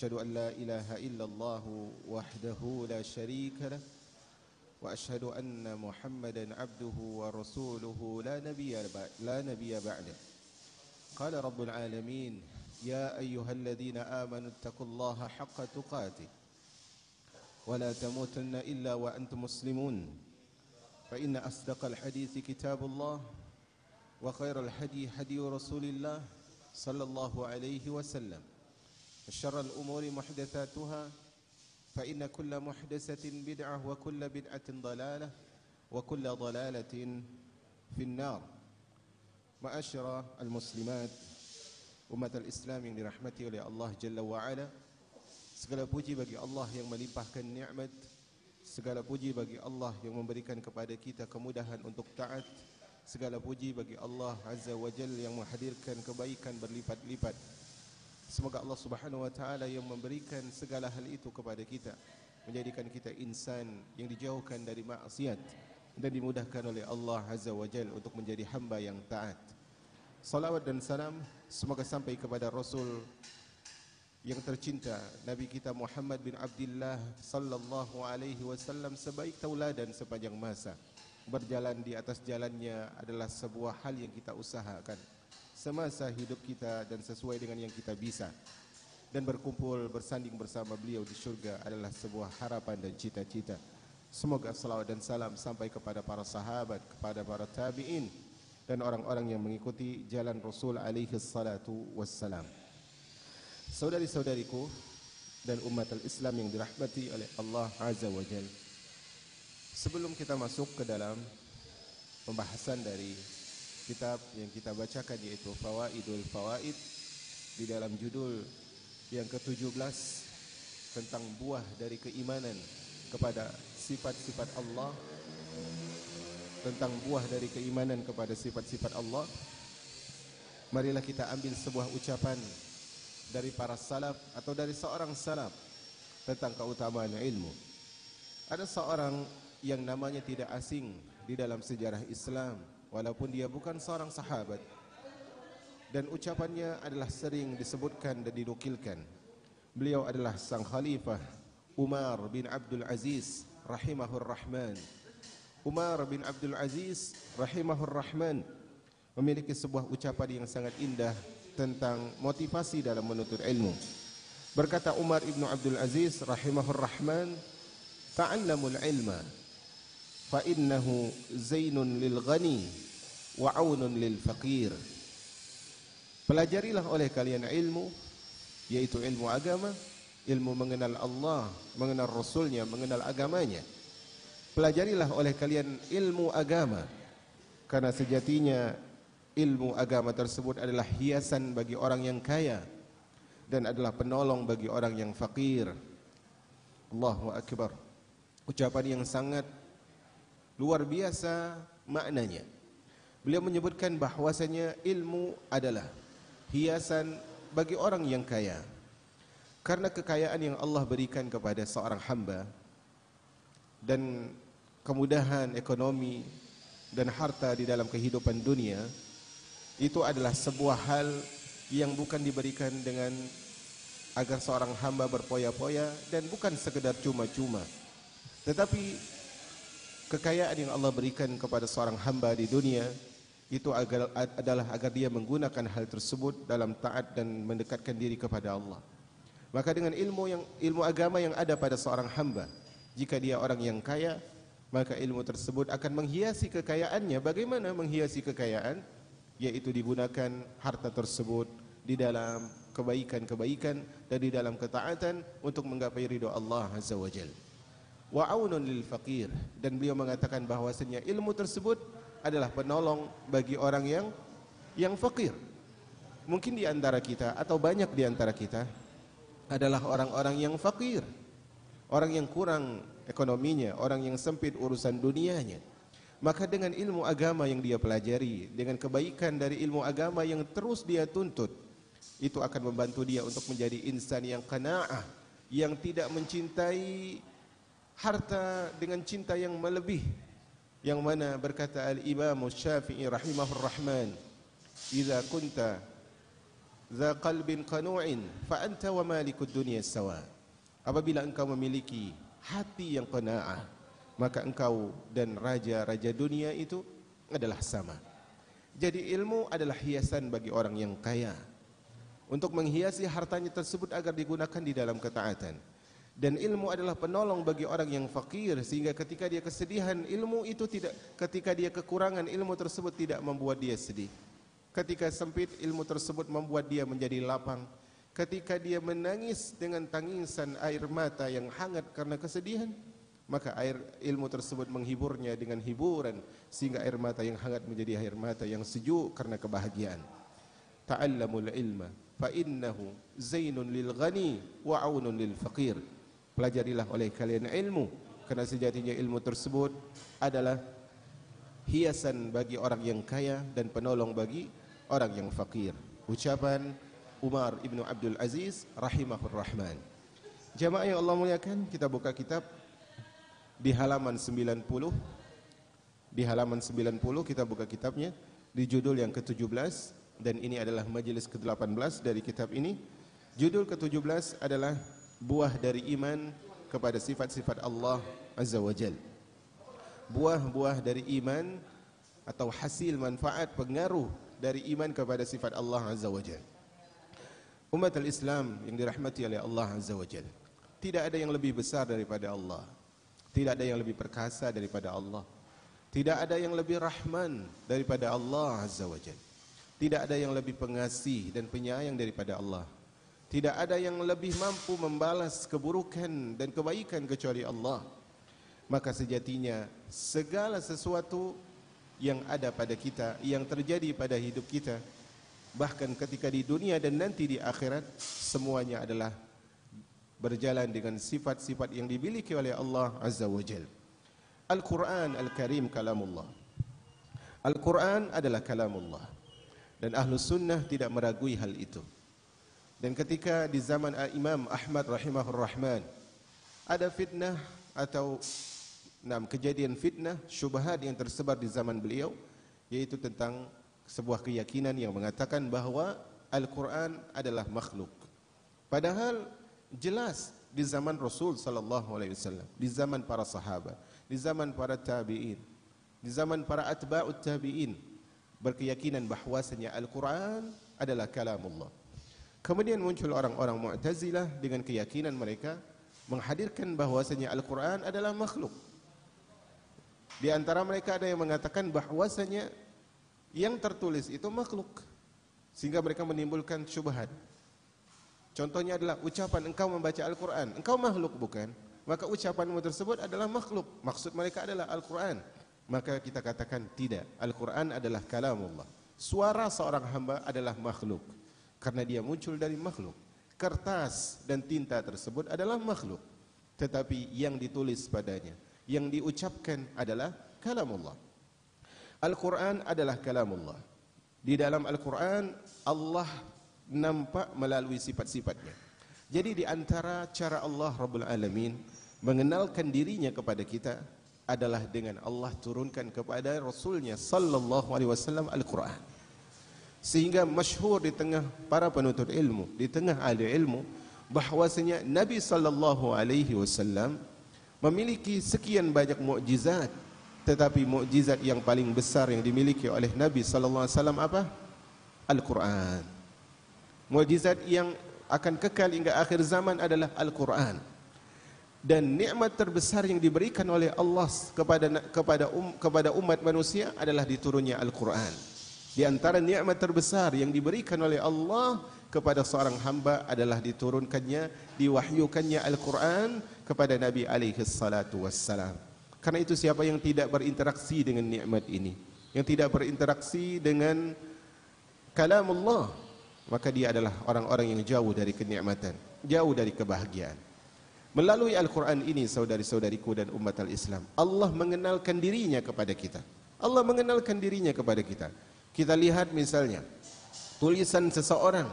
أشهد أن لا إله إلا الله وحده لا شريك له وأشهد أن محمدا عبده ورسوله لا نبي بعده. قال رب العالمين يا أيها الذين آمنوا اتقوا الله حق تقاته ولا تموتن إلا وأنتم مسلمون فإن أصدق الحديث كتاب الله وخير الهدي هدي رسول الله صلى الله عليه وسلم وشر الأمور محدثاتها فإن كل محدثة بدعة وكل بدعة ضلالة وكل ضلالة في النار. Ma'asyara al-muslimat, umat al-Islam yang dirahmati oleh Allah Jalla wa'ala, segala puji bagi Allah yang melimpahkan nikmat, segala puji bagi Allah yang memberikan kepada kita kemudahan untuk taat, segala puji bagi Allah Azza wa Jalla yang menghadirkan kebaikan berlipat-lipat. Semoga Allah Subhanahu wa taala yang memberikan segala hal itu kepada kita, menjadikan kita insan yang dijauhkan dari maksiat dan dimudahkan oleh Allah Azza wa Jalla untuk menjadi hamba yang taat. Salawat dan salam semoga sampai kepada Rasul yang tercinta, Nabi kita Muhammad bin Abdullah sallallahu alaihi wasallam, sebaik tauladan sepanjang masa. Berjalan di atas jalannya adalah sebuah hal yang kita usahakan semasa hidup kita dan sesuai dengan yang kita bisa. Dan berkumpul bersanding bersama beliau di surga adalah sebuah harapan dan cita-cita. Semoga salawat dan salam sampai kepada para sahabat, kepada para tabi'in dan orang-orang yang mengikuti jalan Rasul alaihi salatu wassalam. Saudari-saudariku dan umat al-Islam yang dirahmati oleh Allah Azza wa Jalla, sebelum kita masuk ke dalam pembahasan dari kitab yang kita bacakan, yaitu Fawaidul Fawaid, di dalam judul yang ke-17 tentang buah dari keimanan kepada sifat-sifat Allah, tentang buah dari keimanan kepada sifat-sifat Allah, marilah kita ambil sebuah ucapan dari para salaf atau dari seorang salaf tentang keutamaan ilmu. Ada seorang yang namanya tidak asing di dalam sejarah Islam, walaupun dia bukan seorang sahabat, dan ucapannya adalah sering disebutkan dan dinukilkan. Beliau adalah sang khalifah Umar bin Abdul Aziz rahimahur rahman. Umar bin Abdul Aziz rahimahur rahman memiliki sebuah ucapan yang sangat indah tentang motivasi dalam menuntut ilmu. Berkata Umar bin Abdul Aziz rahimahur rahman, ta'allamul ilma fa innahu zainun lil ghani wa aunun lil faqir. Pelajarilah oleh kalian ilmu, yaitu ilmu agama, ilmu mengenal Allah, mengenal Rasulnya, mengenal agamanya. Pelajarilah oleh kalian ilmu agama, karena sejatinya ilmu agama tersebut adalah hiasan bagi orang yang kaya dan adalah penolong bagi orang yang fakir. Allahu Akbar. Ucapan yang sangat luar biasa maknanya. Beliau menyebutkan bahwasanya ilmu adalah hiasan bagi orang yang kaya, karena kekayaan yang Allah berikan kepada seorang hamba dan kemudahan ekonomi dan harta di dalam kehidupan dunia, itu adalah sebuah hal yang bukan diberikan dengan agar seorang hamba berpoya-poya dan bukan sekedar cuma-cuma, tetapi kekayaan yang Allah berikan kepada seorang hamba di dunia itu adalah agar dia menggunakan hal tersebut dalam taat dan mendekatkan diri kepada Allah. Maka dengan ilmu agama yang ada pada seorang hamba, jika dia orang yang kaya, maka ilmu tersebut akan menghiasi kekayaannya. Bagaimana menghiasi kekayaan? Yaitu digunakan harta tersebut di dalam kebaikan-kebaikan dan di dalam ketaatan untuk menggapai ridho Allah Azza wa Jalla. Wa aunun lil faqir, dan beliau mengatakan bahwasanya ilmu tersebut adalah penolong bagi orang yang fakir. Mungkin di antara kita atau banyak di antara kita adalah orang-orang yang fakir, orang yang kurang ekonominya, orang yang sempit urusan dunianya. Maka dengan ilmu agama yang dia pelajari, dengan kebaikan dari ilmu agama yang terus dia tuntut, itu akan membantu dia untuk menjadi insan yang qanaah, yang tidak mencintai harta dengan cinta yang melebih. Yang mana berkata Al-Imam Syafi'i rahimahur rahman, "Idza kunta dza qalbin qanu'in fa anta wa malikud dunya sawa. Apabila engkau memiliki hati yang qanaah, maka engkau dan raja-raja dunia itu adalah sama. Jadi ilmu adalah hiasan bagi orang yang kaya, untuk menghiasi hartanya tersebut agar digunakan di dalam ketaatan. Dan ilmu adalah penolong bagi orang yang fakir, sehingga ketika dia kesedihan, ilmu itu tidak, ketika dia kekurangan, ilmu tersebut tidak membuat dia sedih. Ketika sempit, ilmu tersebut membuat dia menjadi lapang. Ketika dia menangis dengan tangisan air mata yang hangat karena kesedihan, maka ilmu tersebut menghiburnya dengan hiburan, sehingga air mata yang hangat menjadi air mata yang sejuk karena kebahagiaan. Ta'allamul ilma fa innahu zainun lil ghani wa aunun lil faqir. Pelajarilah oleh kalian ilmu, karena sejatinya ilmu tersebut adalah hiasan bagi orang yang kaya dan penolong bagi orang yang fakir. Ucapan Umar ibn Abdul Aziz rahimahur rahman. Jamaah yang Allah muliakan, kita buka kitab di halaman 90. Di halaman 90 kita buka kitabnya di judul yang ke-17, dan ini adalah majelis ke-18 dari kitab ini. Judul ke-17 adalah buah dari iman kepada sifat-sifat Allah Azza wa Jal. Buah-buah dari iman atau hasil manfaat pengaruh dari iman kepada sifat Allah Azza wa Jal. Umat al-Islam yang dirahmati oleh Allah Azza wa Jal, tidak ada yang lebih besar daripada Allah, tidak ada yang lebih perkasa daripada Allah, tidak ada yang lebih rahman daripada Allah Azza wa Jal, tidak ada yang lebih pengasih dan penyayang daripada Allah, tidak ada yang lebih mampu membalas keburukan dan kebaikan kecuali Allah. Maka sejatinya segala sesuatu yang ada pada kita, yang terjadi pada hidup kita, bahkan ketika di dunia dan nanti di akhirat, semuanya adalah berjalan dengan sifat-sifat yang dimiliki oleh Allah Azza wa Jal. Al-Quran Al-Karim kalamullah. Al-Quran adalah kalamullah, dan Ahlus Sunnah tidak meragui hal itu. Dan ketika di zaman Imam Ahmad rahimahur rahman ada fitnah atau kejadian fitnah, syubhat yang tersebar di zaman beliau, yaitu tentang sebuah keyakinan yang mengatakan bahwa Al-Quran adalah makhluk. Padahal jelas di zaman Rasul sallallahu alaihi wasallam, di zaman para sahabat, di zaman para tabi'in, di zaman para atba'ut tabi'in, berkeyakinan bahwasanya Al-Quran adalah kalamullah. Kemudian muncul orang-orang Mu'tazilah dengan keyakinan mereka menghadirkan bahwasanya Al-Quran adalah makhluk. Di antara mereka ada yang mengatakan bahwasanya yang tertulis itu makhluk, sehingga mereka menimbulkan syubhat. Contohnya adalah ucapan engkau membaca Al-Quran, engkau makhluk bukan? Maka ucapanmu tersebut adalah makhluk. Maksud mereka adalah Al-Quran. Maka kita katakan tidak, Al-Quran adalah kalamullah. Suara seorang hamba adalah makhluk, karena dia muncul dari makhluk. Kertas dan tinta tersebut adalah makhluk, tetapi yang ditulis padanya, yang diucapkan adalah kalamullah. Al-Quran adalah kalamullah. Di dalam Al-Quran Allah nampak melalui sifat-sifatnya. Jadi di antara cara Allah Rabbul Alamin mengenalkan dirinya kepada kita adalah dengan Allah turunkan kepada Rasulnya sallallahu alaihi wasallam Al-Quran. Sehingga masyhur di tengah para penuntut ilmu, di tengah ahli ilmu, bahwasanya Nabi sallallahu alaihi wasallam memiliki sekian banyak mukjizat, tetapi mukjizat yang paling besar yang dimiliki oleh Nabi sallallahu alaihi wasallam apa? Al-Quran. Mukjizat yang akan kekal hingga akhir zaman adalah Al-Quran. Dan nikmat terbesar yang diberikan oleh Allah kepada umat manusia adalah diturunnya Al-Quran. Di antara nikmat terbesar yang diberikan oleh Allah kepada seorang hamba adalah diturunkannya, diwahyukannya Al-Quran kepada Nabi alaihi salatu wassalam. Karena itu siapa yang tidak berinteraksi dengan nikmat ini, yang tidak berinteraksi dengan kalamullah, maka dia adalah orang-orang yang jauh dari kenikmatan, jauh dari kebahagiaan. Melalui Al-Quran ini, saudari-saudariku dan umat al-Islam, Allah mengenalkan dirinya kepada kita. Allah mengenalkan dirinya kepada kita. Kita lihat misalnya tulisan seseorang,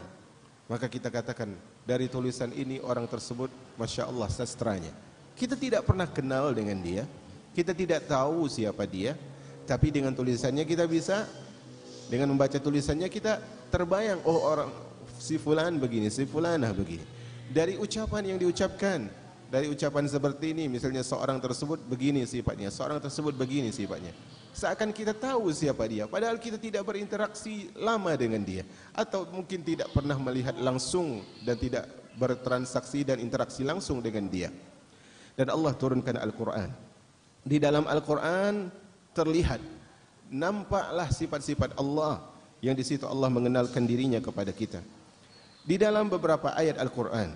maka kita katakan dari tulisan ini orang tersebut Masya Allah sastranya. Kita tidak pernah kenal dengan dia, kita tidak tahu siapa dia, tapi dengan tulisannya kita bisa, dengan membaca tulisannya kita terbayang, oh orang si fulan begini, si fulanah begini. Dari ucapan yang diucapkan, dari ucapan seperti ini, misalnya seorang tersebut begini sifatnya, seorang tersebut begini sifatnya. Seakan kita tahu siapa dia, padahal kita tidak berinteraksi lama dengan dia, atau mungkin tidak pernah melihat langsung dan tidak bertransaksi dan interaksi langsung dengan dia. Dan Allah turunkan Al-Quran. Di dalam Al-Quran terlihat, nampaklah sifat-sifat Allah yang di situ Allah mengenalkan dirinya kepada kita. Di dalam beberapa ayat Al-Quran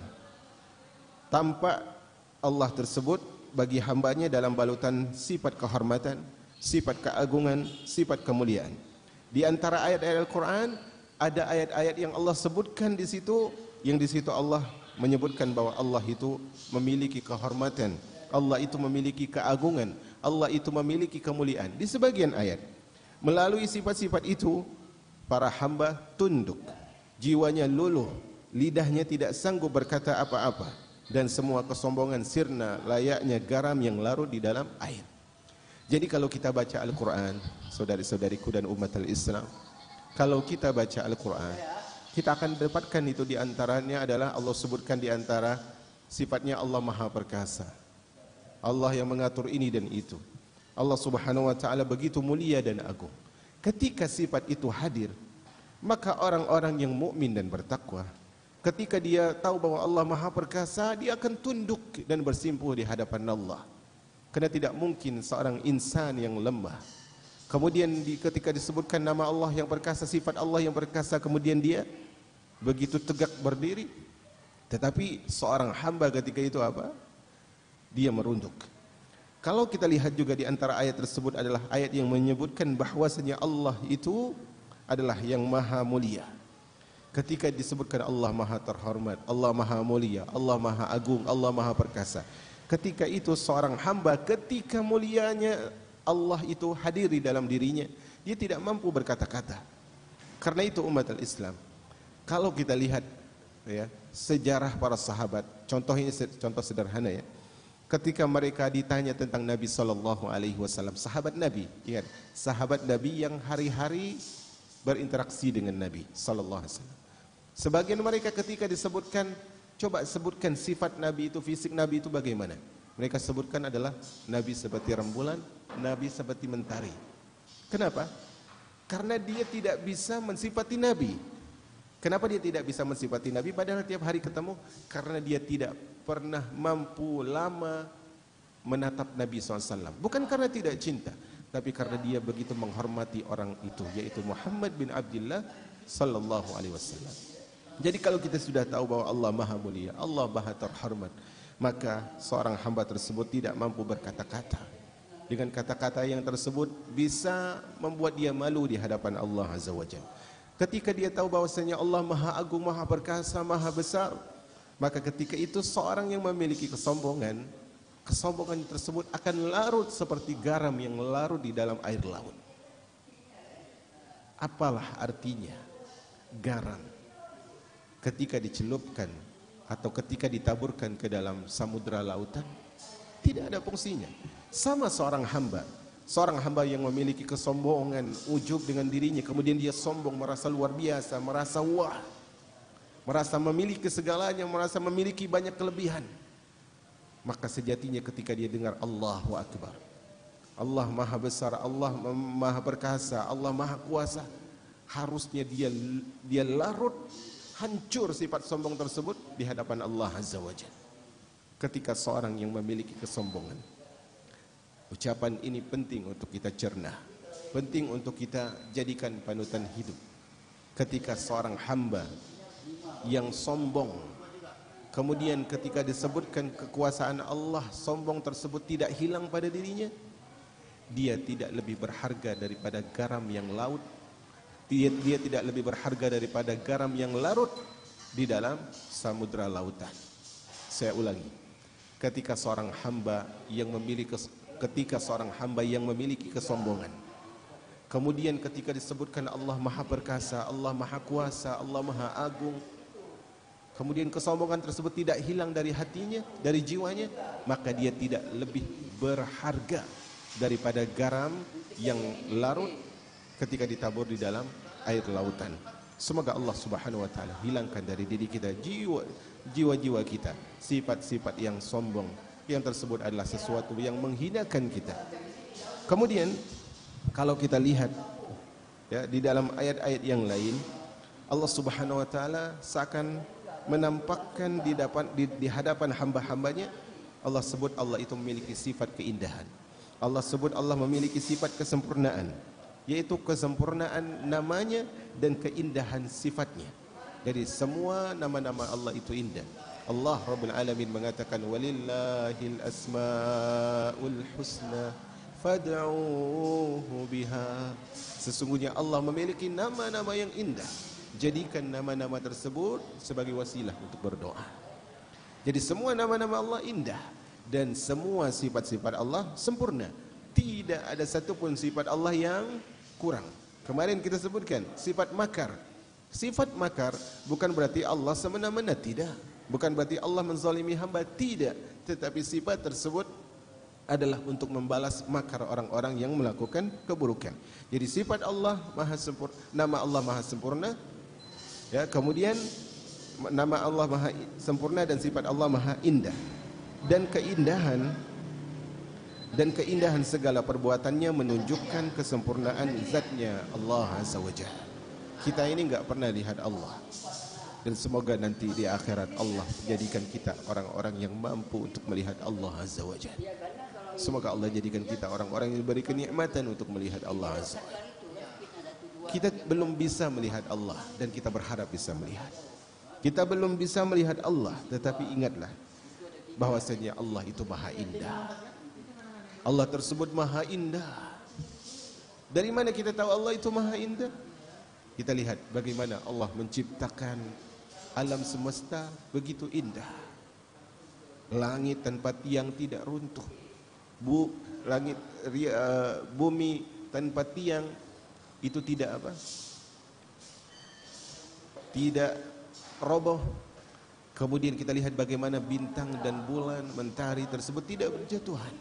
tampak Allah tersebut bagi hambanya dalam balutan sifat kehormatan, sifat keagungan, sifat kemuliaan. Di antara ayat-ayat Al-Quran ada ayat-ayat yang Allah sebutkan di situ, yang di situ Allah menyebutkan bahwa Allah itu memiliki kehormatan, Allah itu memiliki keagungan, Allah itu memiliki kemuliaan. Di sebagian ayat, melalui sifat-sifat itu, para hamba tunduk, jiwanya luluh, lidahnya tidak sanggup berkata apa-apa, dan semua kesombongan sirna layaknya garam yang larut di dalam air. Jadi kalau kita baca Al-Quran, saudari-saudariku dan umat Islam, kalau kita baca Al-Quran, kita akan dapatkan itu di antaranya adalah Allah sebutkan di antara sifatnya Allah Maha Perkasa. Allah yang mengatur ini dan itu. Allah Subhanahu wa taala begitu mulia dan agung. Ketika sifat itu hadir, maka orang-orang yang mukmin dan bertakwa, ketika dia tahu bahwa Allah Maha Perkasa, dia akan tunduk dan bersimpuh di hadapan Allah. Karena tidak mungkin seorang insan yang lemah, kemudian ketika disebutkan nama Allah yang perkasa, sifat Allah yang perkasa, kemudian dia begitu tegak berdiri. Tetapi seorang hamba ketika itu apa? Dia merunduk. Kalau kita lihat juga di antara ayat tersebut adalah ayat yang menyebutkan bahwasanya Allah itu adalah yang maha mulia. Ketika disebutkan Allah maha terhormat, Allah maha mulia, Allah maha agung, Allah maha perkasa. Ketika itu seorang hamba, ketika mulianya Allah itu hadir di dalam dirinya, dia tidak mampu berkata-kata. Karena itu umat Islam, kalau kita lihat ya, sejarah para sahabat, contohnya contoh sederhana ya. Ketika mereka ditanya tentang Nabi Sallallahu Alaihi Wasallam, sahabat Nabi, ingat, sahabat Nabi yang hari-hari berinteraksi dengan Nabi Sallallahu Alaihi Wasallam. Sebagian mereka ketika disebutkan, coba sebutkan sifat Nabi itu, fisik Nabi itu bagaimana? Mereka sebutkan adalah Nabi seperti rembulan, Nabi seperti mentari. Kenapa? Karena dia tidak bisa mensifati Nabi. Kenapa dia tidak bisa mensifati Nabi padahal tiap hari ketemu? Karena dia tidak pernah mampu lama menatap Nabi SAW. Bukan karena tidak cinta, tapi karena dia begitu menghormati orang itu, yaitu Muhammad bin Abdullah Sallallahu Alaihi Wasallam. Jadi kalau kita sudah tahu bahwa Allah maha mulia, Allah maha terhormat, maka seorang hamba tersebut tidak mampu berkata-kata. Dengan kata-kata yang tersebut bisa membuat dia malu di hadapan Allah Azza wa Jalla. Ketika dia tahu bahwasanya Allah maha agung, maha perkasa, maha besar, maka ketika itu seorang yang memiliki kesombongan, kesombongan tersebut akan larut seperti garam yang larut di dalam air laut. Apalah artinya garam ketika dicelupkan atau ketika ditaburkan ke dalam samudra lautan? Tidak ada fungsinya. Sama seorang hamba yang memiliki kesombongan, ujub dengan dirinya, kemudian dia sombong, merasa luar biasa, merasa wah, merasa memiliki segalanya, merasa memiliki banyak kelebihan. Maka sejatinya ketika dia dengar Allahu Akbar, Allah maha besar, Allah maha perkasa, Allah maha kuasa, harusnya dia larut, hancur sifat sombong tersebut di hadapan Allah Azza wa Jalla. Ketika seorang yang memiliki kesombongan, ucapan ini penting untuk kita cerna, penting untuk kita jadikan panutan hidup. Ketika seorang hamba yang sombong, kemudian ketika disebutkan kekuasaan Allah, sombong tersebut tidak hilang pada dirinya, dia tidak lebih berharga daripada garam yang laut, dia tidak lebih berharga daripada garam yang larut di dalam samudra lautan. Saya ulangi, ketika seorang hamba yang memiliki kesombongan, kemudian ketika disebutkan Allah maha perkasa, Allah maha kuasa, Allah maha agung, kemudian kesombongan tersebut tidak hilang dari hatinya, dari jiwanya, maka dia tidak lebih berharga daripada garam yang larut ketika ditabur di dalam air lautan. Semoga Allah Subhanahu wa taala hilangkan dari diri kita jiwa-jiwa kita sifat-sifat yang sombong, yang tersebut adalah sesuatu yang menghinakan kita. Kemudian kalau kita lihat ya di dalam ayat-ayat yang lain, Allah Subhanahu wa taala seakan menampakkan di hadapan hamba-hambanya, Allah sebut Allah itu memiliki sifat keindahan. Allah sebut Allah memiliki sifat kesempurnaan, yaitu kesempurnaan namanya dan keindahan sifatnya. Dari semua nama-nama Allah itu indah. Allah Rabbul Alamin mengatakan walillahil asmaul husna fad'uuhu biha. Sesungguhnya Allah memiliki nama-nama yang indah. Jadikan nama-nama tersebut sebagai wasilah untuk berdoa. Jadi semua nama-nama Allah indah dan semua sifat-sifat Allah sempurna. Tidak ada satupun sifat Allah yang kurang. Kemarin kita sebutkan sifat makar. Sifat makar bukan berarti Allah semena-mena, tidak. Bukan berarti Allah menzalimi hamba, tidak. Tetapi sifat tersebut adalah untuk membalas makar orang-orang yang melakukan keburukan. Jadi sifat Allah maha sempurna, nama Allah maha sempurna. Ya, kemudian nama Allah maha sempurna dan sifat Allah maha indah. Dan keindahan segala perbuatannya menunjukkan kesempurnaan zatnya Allah Azza wa Jalla. Kita ini enggak pernah lihat Allah. Dan semoga nanti di akhirat Allah jadikan kita orang-orang yang mampu untuk melihat Allah Azza wa Jalla. Semoga Allah jadikan kita orang-orang yang diberi kenikmatan untuk melihat Allah Azza wa Jalla. Kita belum bisa melihat Allah dan kita berharap bisa melihat. Kita belum bisa melihat Allah, tetapi ingatlah bahwasanya Allah itu maha indah. Allah tersebut maha indah. Dari mana kita tahu Allah itu maha indah? Kita lihat bagaimana Allah menciptakan alam semesta begitu indah. Langit tanpa tiang tidak runtuh. Bumi tanpa tiang itu tidak apa? Tidak roboh. Kemudian kita lihat bagaimana bintang dan bulan, mentari tersebut tidak berjatuhan.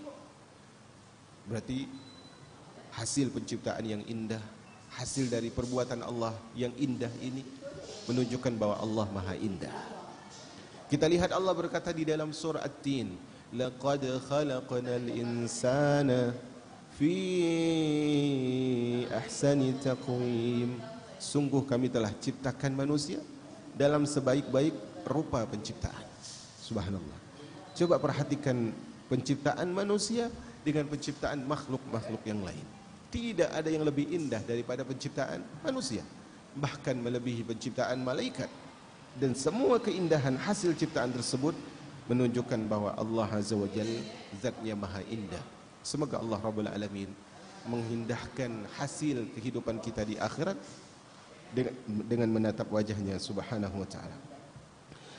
Berarti hasil penciptaan yang indah, hasil dari perbuatan Allah yang indah ini menunjukkan bahwa Allah maha indah. Kita lihat Allah berkata di dalam surah At-Tin, laqad khalaqnal insana fi ahsani taqwim. Sungguh kami telah ciptakan manusia dalam sebaik-baik rupa penciptaan. Subhanallah. Coba perhatikan penciptaan manusia dengan penciptaan makhluk-makhluk yang lain. Tidak ada yang lebih indah daripada penciptaan manusia, bahkan melebihi penciptaan malaikat. Dan semua keindahan hasil ciptaan tersebut menunjukkan bahwa Allah Azza wa Jalla zatnya maha indah. Semoga Allah Rabbul Alamin mengindahkan hasil kehidupan kita di akhirat dengan menatap wajahnya Subhanahu wa ta'ala.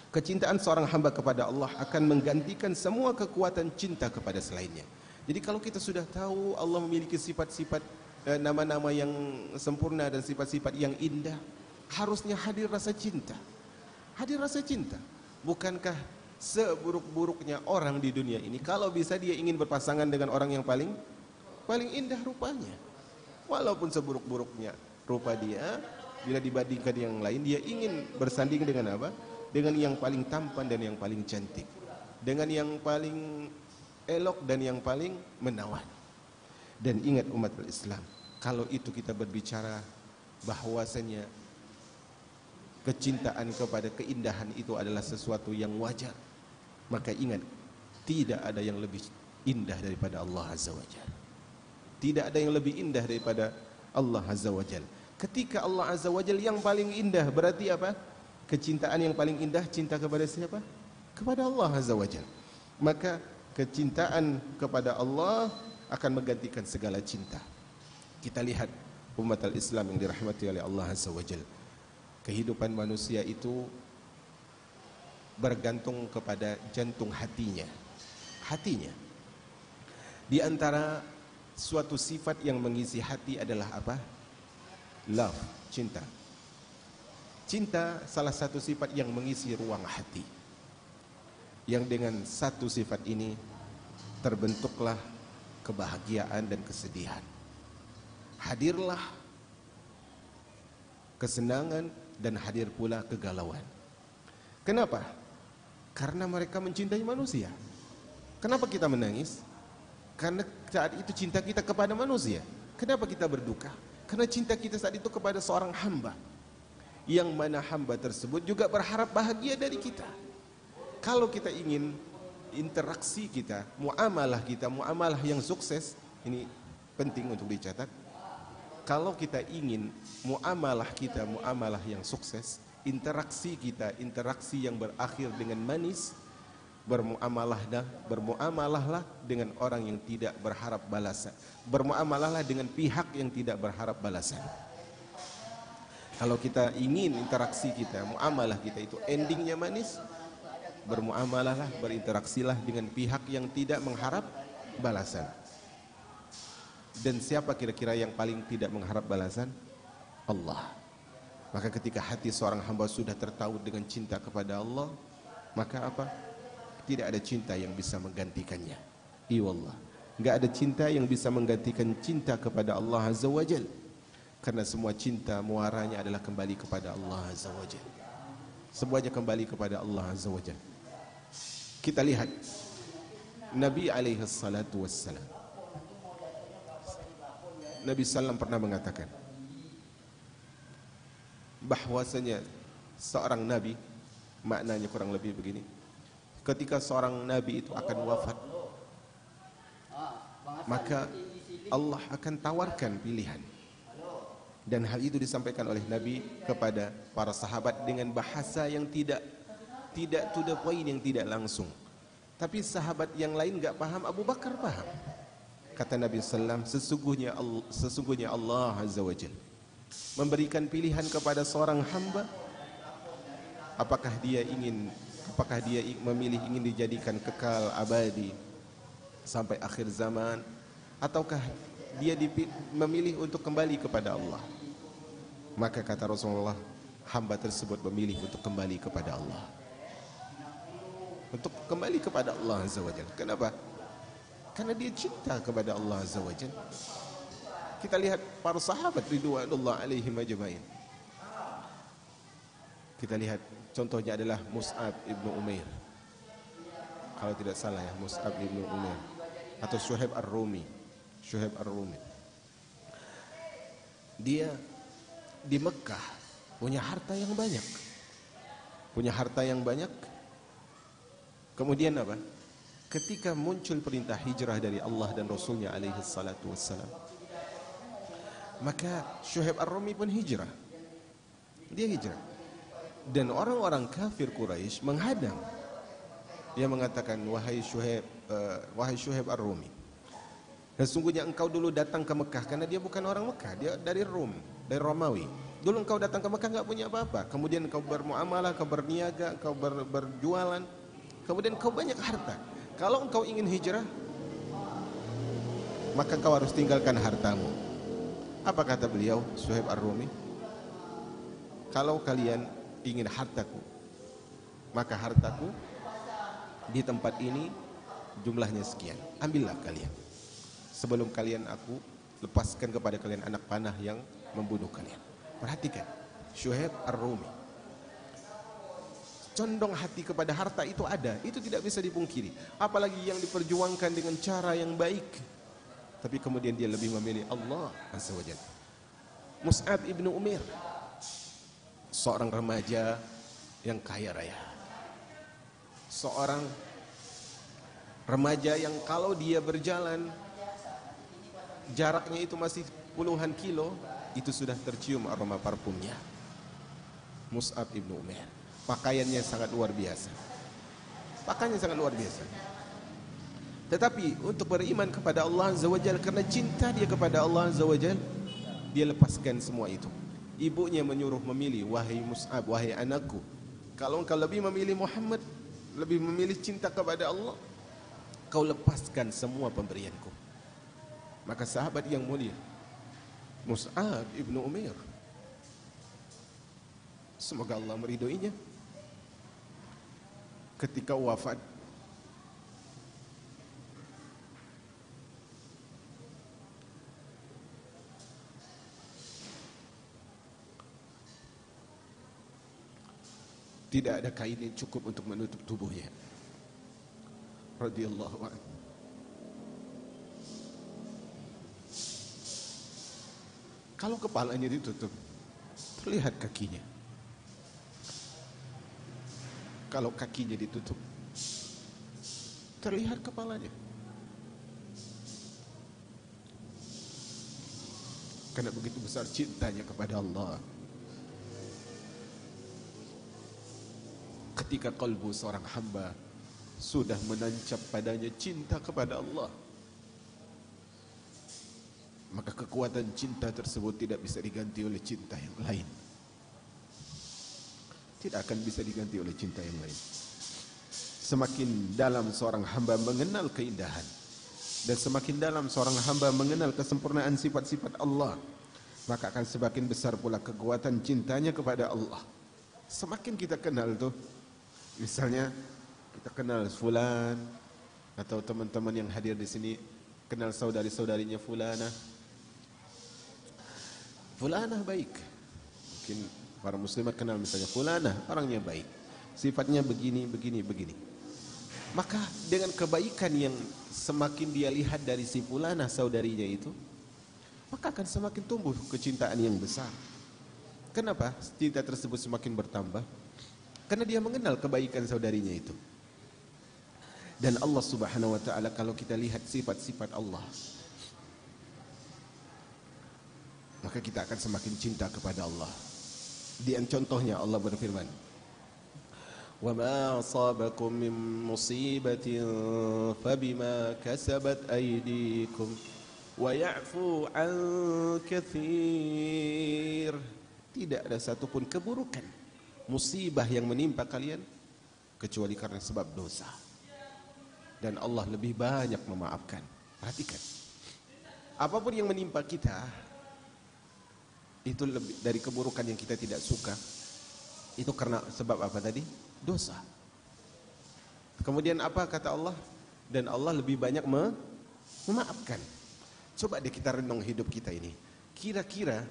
Kecintaan seorang hamba kepada Allah akan menggantikan semua kekuatan cinta kepada selainnya. Jadi kalau kita sudah tahu Allah memiliki sifat-sifat, nama-nama yang sempurna dan sifat-sifat yang indah, harusnya hadir rasa cinta. Hadir rasa cinta. Bukankah seburuk-buruknya orang di dunia ini, kalau bisa dia ingin berpasangan dengan orang yang paling indah rupanya. Walaupun seburuk-buruknya rupa dia, bila dibandingkan yang lain, dia ingin bersanding dengan apa? Dengan yang paling tampan dan yang paling cantik, dengan yang paling elok dan yang paling menawan. Dan ingat umat Islam, kalau itu kita berbicara bahwasanya kecintaan kepada keindahan itu adalah sesuatu yang wajar, maka ingat, tidak ada yang lebih indah daripada Allah Azza wa Jalla. Tidak ada yang lebih indah daripada Allah Azza wa Jalla. Ketika Allah Azza wa Jalla yang paling indah, berarti apa? Kecintaan yang paling indah, cinta kepada siapa? Kepada Allah Azza wa Jalla. Maka kecintaan kepada Allah akan menggantikan segala cinta. Kita lihat umat al-Islam yang dirahmati oleh Allah Azza wa Jalla. Kehidupan manusia itu bergantung kepada jantung hatinya. Hatinya. Di antara suatu sifat yang mengisi hati adalah apa? Love, cinta. Cinta salah satu sifat yang mengisi ruang hati. Yang dengan satu sifat ini terbentuklah kebahagiaan dan kesedihan. Hadirlah kesenangan dan hadir pula kegalauan. Kenapa? Karena mereka mencintai manusia. Kenapa kita menangis? Karena saat itu cinta kita kepada manusia. Kenapa kita berduka? Karena cinta kita saat itu kepada seorang hamba, yang mana hamba tersebut juga berharap bahagia dari kita. Kalau kita ingin interaksi kita, muamalah yang sukses, ini penting untuk dicatat. Kalau kita ingin muamalah kita muamalah yang sukses, interaksi kita interaksi yang berakhir dengan manis, bermuamalahlah dengan orang yang tidak berharap balasan, bermuamalahlah dengan pihak yang tidak berharap balasan. Kalau kita ingin interaksi kita, muamalah kita itu endingnya manis, bermuamalahlah, berinteraksilah dengan pihak yang tidak mengharap balasan. Dan siapa kira-kira yang paling tidak mengharap balasan? Allah. Maka ketika hati seorang hamba sudah tertaut dengan cinta kepada Allah, maka apa? Tidak ada cinta yang bisa menggantikannya. Iwallah, enggak ada cinta yang bisa menggantikan cinta kepada Allah Azza wa Jal. Karena semua cinta muaranya adalah kembali kepada Allah Azza wa Jal. Semuanya kembali kepada Allah Azza wa Jal. Kita lihat Nabi alaihi salatu wassalam. Nabi sallam pernah mengatakan bahwasanya seorang nabi, maknanya kurang lebih begini: ketika seorang nabi itu akan wafat, maka Allah akan tawarkan pilihan. Dan hal itu disampaikan oleh Nabi kepada para sahabat dengan bahasa yang tidak to the point, yang tidak langsung. Tapi sahabat yang lain enggak paham, Abu Bakar paham. Kata Nabi sallam, sesungguhnya Allah Azza wa Jalla memberikan pilihan kepada seorang hamba, apakah dia memilih ingin dijadikan kekal abadi sampai akhir zaman, ataukah dia memilih untuk kembali kepada Allah. Maka kata Rasulullah, hamba tersebut memilih untuk kembali kepada Allah, untuk kembali kepada Allah Azza wa Jalla. Kenapa? Karena dia cinta kepada Allah Azza wa Jalla. Kita lihat para sahabat ridwanullah alaihim ajmain. Kita lihat contohnya adalah Mus'ab ibnu Umair, kalau tidak salah ya, Mus'ab ibnu Umair, atau Syuhaib ar-Rumi. Dia di Mekah punya harta yang banyak. Kemudian apa? Ketika muncul perintah hijrah dari Allah dan Rasulnya alaihi salatu wassalam, maka Syuhaib ar-Rumi pun hijrah. Dia hijrah. Dan orang-orang kafir Quraisy menghadang. Dia mengatakan, wahai Syuhaib ar-Rumi, sesungguhnya engkau dulu datang ke Mekah, karena dia bukan orang Mekah, dia dari Rom, dari Romawi. Dulu engkau datang ke Mekah enggak punya apa-apa. Kemudian engkau bermuamalah, engkau berniaga, engkau berjualan. Kemudian engkau banyak harta. Kalau engkau ingin hijrah, maka engkau harus tinggalkan hartamu. Apa kata beliau, Syuhaib ar-Rumi? Kalau kalian ingin hartaku, maka hartaku di tempat ini jumlahnya sekian. Ambillah kalian, sebelum kalian aku lepaskan kepada kalian anak panah yang membunuh kalian. Perhatikan, Syuhaib ar-Rumi condong hati kepada harta itu ada, itu tidak bisa dipungkiri. Apalagi yang diperjuangkan dengan cara yang baik. Tapi kemudian dia lebih memilih Allah Azza wa Jalla. Mus'ab ibnu Umair, seorang remaja yang kaya raya, seorang remaja yang kalau dia berjalan jaraknya itu masih puluhan kilo, itu sudah tercium aroma parfumnya. Mus'ab ibnu Umair, pakaiannya sangat luar biasa. Tetapi untuk beriman kepada Allah Azza wa Jalla, karena cinta dia kepada Allah Azza wa Jalla, dia lepaskan semua itu. Ibunya menyuruh memilih, wahai Mus'ab, wahai anakku, kalau engkau lebih memilih Muhammad, lebih memilih cinta kepada Allah, kau lepaskan semua pemberianku. Maka sahabat yang mulia Mus'ab ibnu Umair, semoga Allah meridhoinya, ketika wafat, Tidak ada kain yang cukup untuk menutup tubuhnya. Radhiyallahu anhu. Kalau kepalanya ditutup, terlihat kakinya. Kalau kakinya ditutup, terlihat kepalanya. Karena begitu besar cintanya kepada Allah. Ketika kalbu seorang hamba sudah menancap padanya cinta kepada Allah, maka kekuatan cinta tersebut tidak bisa diganti oleh cinta yang lain. Tidak akan bisa diganti oleh cinta yang lain. Semakin dalam seorang hamba mengenal keindahan, dan semakin dalam seorang hamba mengenal kesempurnaan sifat-sifat Allah, maka akan semakin besar pula kekuatan cintanya kepada Allah. Semakin kita kenal tuh, misalnya kita kenal fulan, atau teman-teman yang hadir di sini kenal saudari-saudarinya fulana. Fulanah baik. Mungkin para muslimat kenal misalnya fulanah, orangnya baik. Sifatnya begini, begini, begini. Maka dengan kebaikan yang semakin dia lihat dari si fulanah saudarinya itu, maka akan semakin tumbuh kecintaan yang besar. Kenapa cinta tersebut semakin bertambah? Karena dia mengenal kebaikan saudarinya itu. Dan Allah Subhanahu wa taala, kalau kita lihat sifat-sifat Allah, maka kita akan semakin cinta kepada Allah. Di contohnya Allah berfirman, "Wa ma asabakum min musibatin fabima kasabat aydikum wa ya'fu 'an katsir." Tidak ada satupun keburukan, musibah yang menimpa kalian kecuali karena sebab dosa. Dan Allah lebih banyak memaafkan. Perhatikan, apapun yang menimpa kita itu lebih dari keburukan yang kita tidak suka, itu karena sebab apa tadi? Dosa. Kemudian apa kata Allah? Dan Allah lebih banyak memaafkan. Coba deh kita renung hidup kita ini. Kira-kira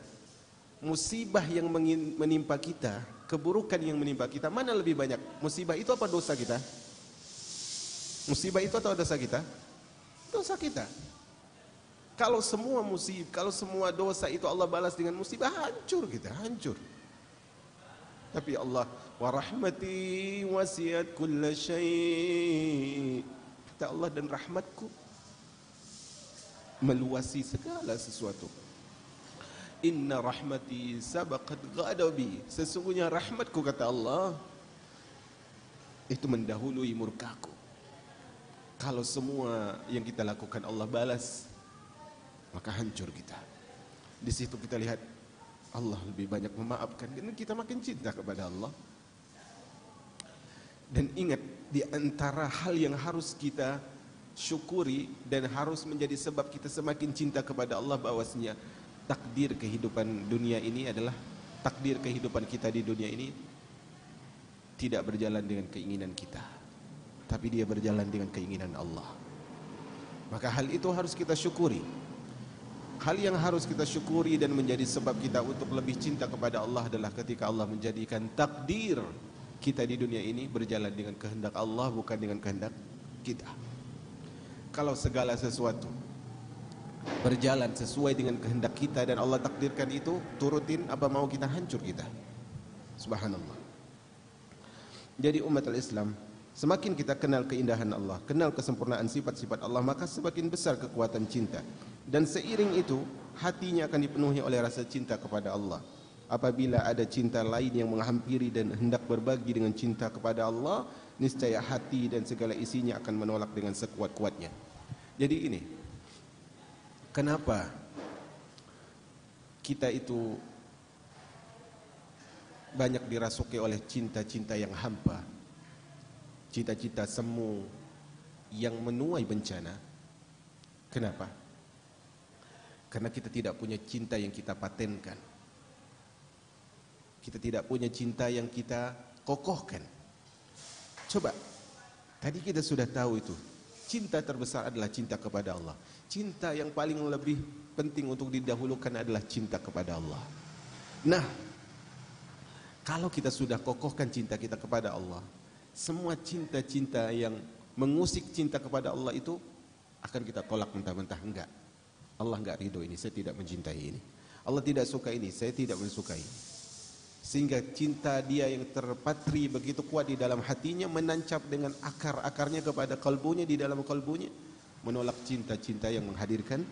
musibah yang menimpa kita, keburukan yang menimpa kita, mana lebih banyak? Musibah itu apa dosa kita? Musibah itu atau dosa kita? Dosa kita. Kalau semua musibah, kalau semua dosa itu Allah balas dengan musibah, hancur kita, hancur. Tapi Allah, wa rahmati wasiat kulla syai'. Kata Allah, dan rahmatku meluasi segala sesuatu. Inna rahmati sabaqat ghadabi. Sesungguhnya rahmatku, kata Allah, itu mendahului murkaku. Kalau semua yang kita lakukan Allah balas, maka hancur kita. Di situ kita lihat Allah lebih banyak memaafkan, dan kita makin cinta kepada Allah. Dan ingat, di antara hal yang harus kita syukuri dan harus menjadi sebab kita semakin cinta kepada Allah, bahwasanya takdir kehidupan dunia ini adalah takdir kehidupan kita di dunia ini tidak berjalan dengan keinginan kita, tapi dia berjalan dengan keinginan Allah. Maka hal itu harus kita syukuri. Hal yang harus kita syukuri dan menjadi sebab kita untuk lebih cinta kepada Allah adalah ketika Allah menjadikan takdir kita di dunia ini berjalan dengan kehendak Allah, bukan dengan kehendak kita. Kalau segala sesuatu berjalan sesuai dengan kehendak kita dan Allah takdirkan itu, turutin apa mau kita, hancur kita. Subhanallah. Jadi umat al-Islam, semakin kita kenal keindahan Allah, kenal kesempurnaan sifat-sifat Allah, maka semakin besar kekuatan cinta. Dan seiring itu, hatinya akan dipenuhi oleh rasa cinta kepada Allah. Apabila ada cinta lain yang menghampiri dan hendak berbagi dengan cinta kepada Allah, niscaya hati dan segala isinya akan menolak dengan sekuat-kuatnya. Jadi ini, kenapa kita itu banyak dirasuki oleh cinta-cinta yang hampa, cita-cita semu yang menuai bencana? Kenapa? Karena kita tidak punya cinta yang kita patenkan. Kita tidak punya cinta yang kita kokohkan. Coba, tadi kita sudah tahu itu, cinta terbesar adalah cinta kepada Allah. Cinta yang paling lebih penting untuk didahulukan adalah cinta kepada Allah. Nah, Kalau kita sudah kokohkan cinta kita kepada Allah, semua cinta-cinta yang mengusik cinta kepada Allah itu akan kita tolak mentah-mentah. Enggak, Allah enggak ridho ini, saya tidak mencintai ini. Allah tidak suka ini, saya tidak mensukai. Sehingga cinta dia yang terpatri begitu kuat di dalam hatinya, menancap dengan akar-akarnya kepada kalbunya, di dalam kalbunya, menolak cinta-cinta yang menghadirkan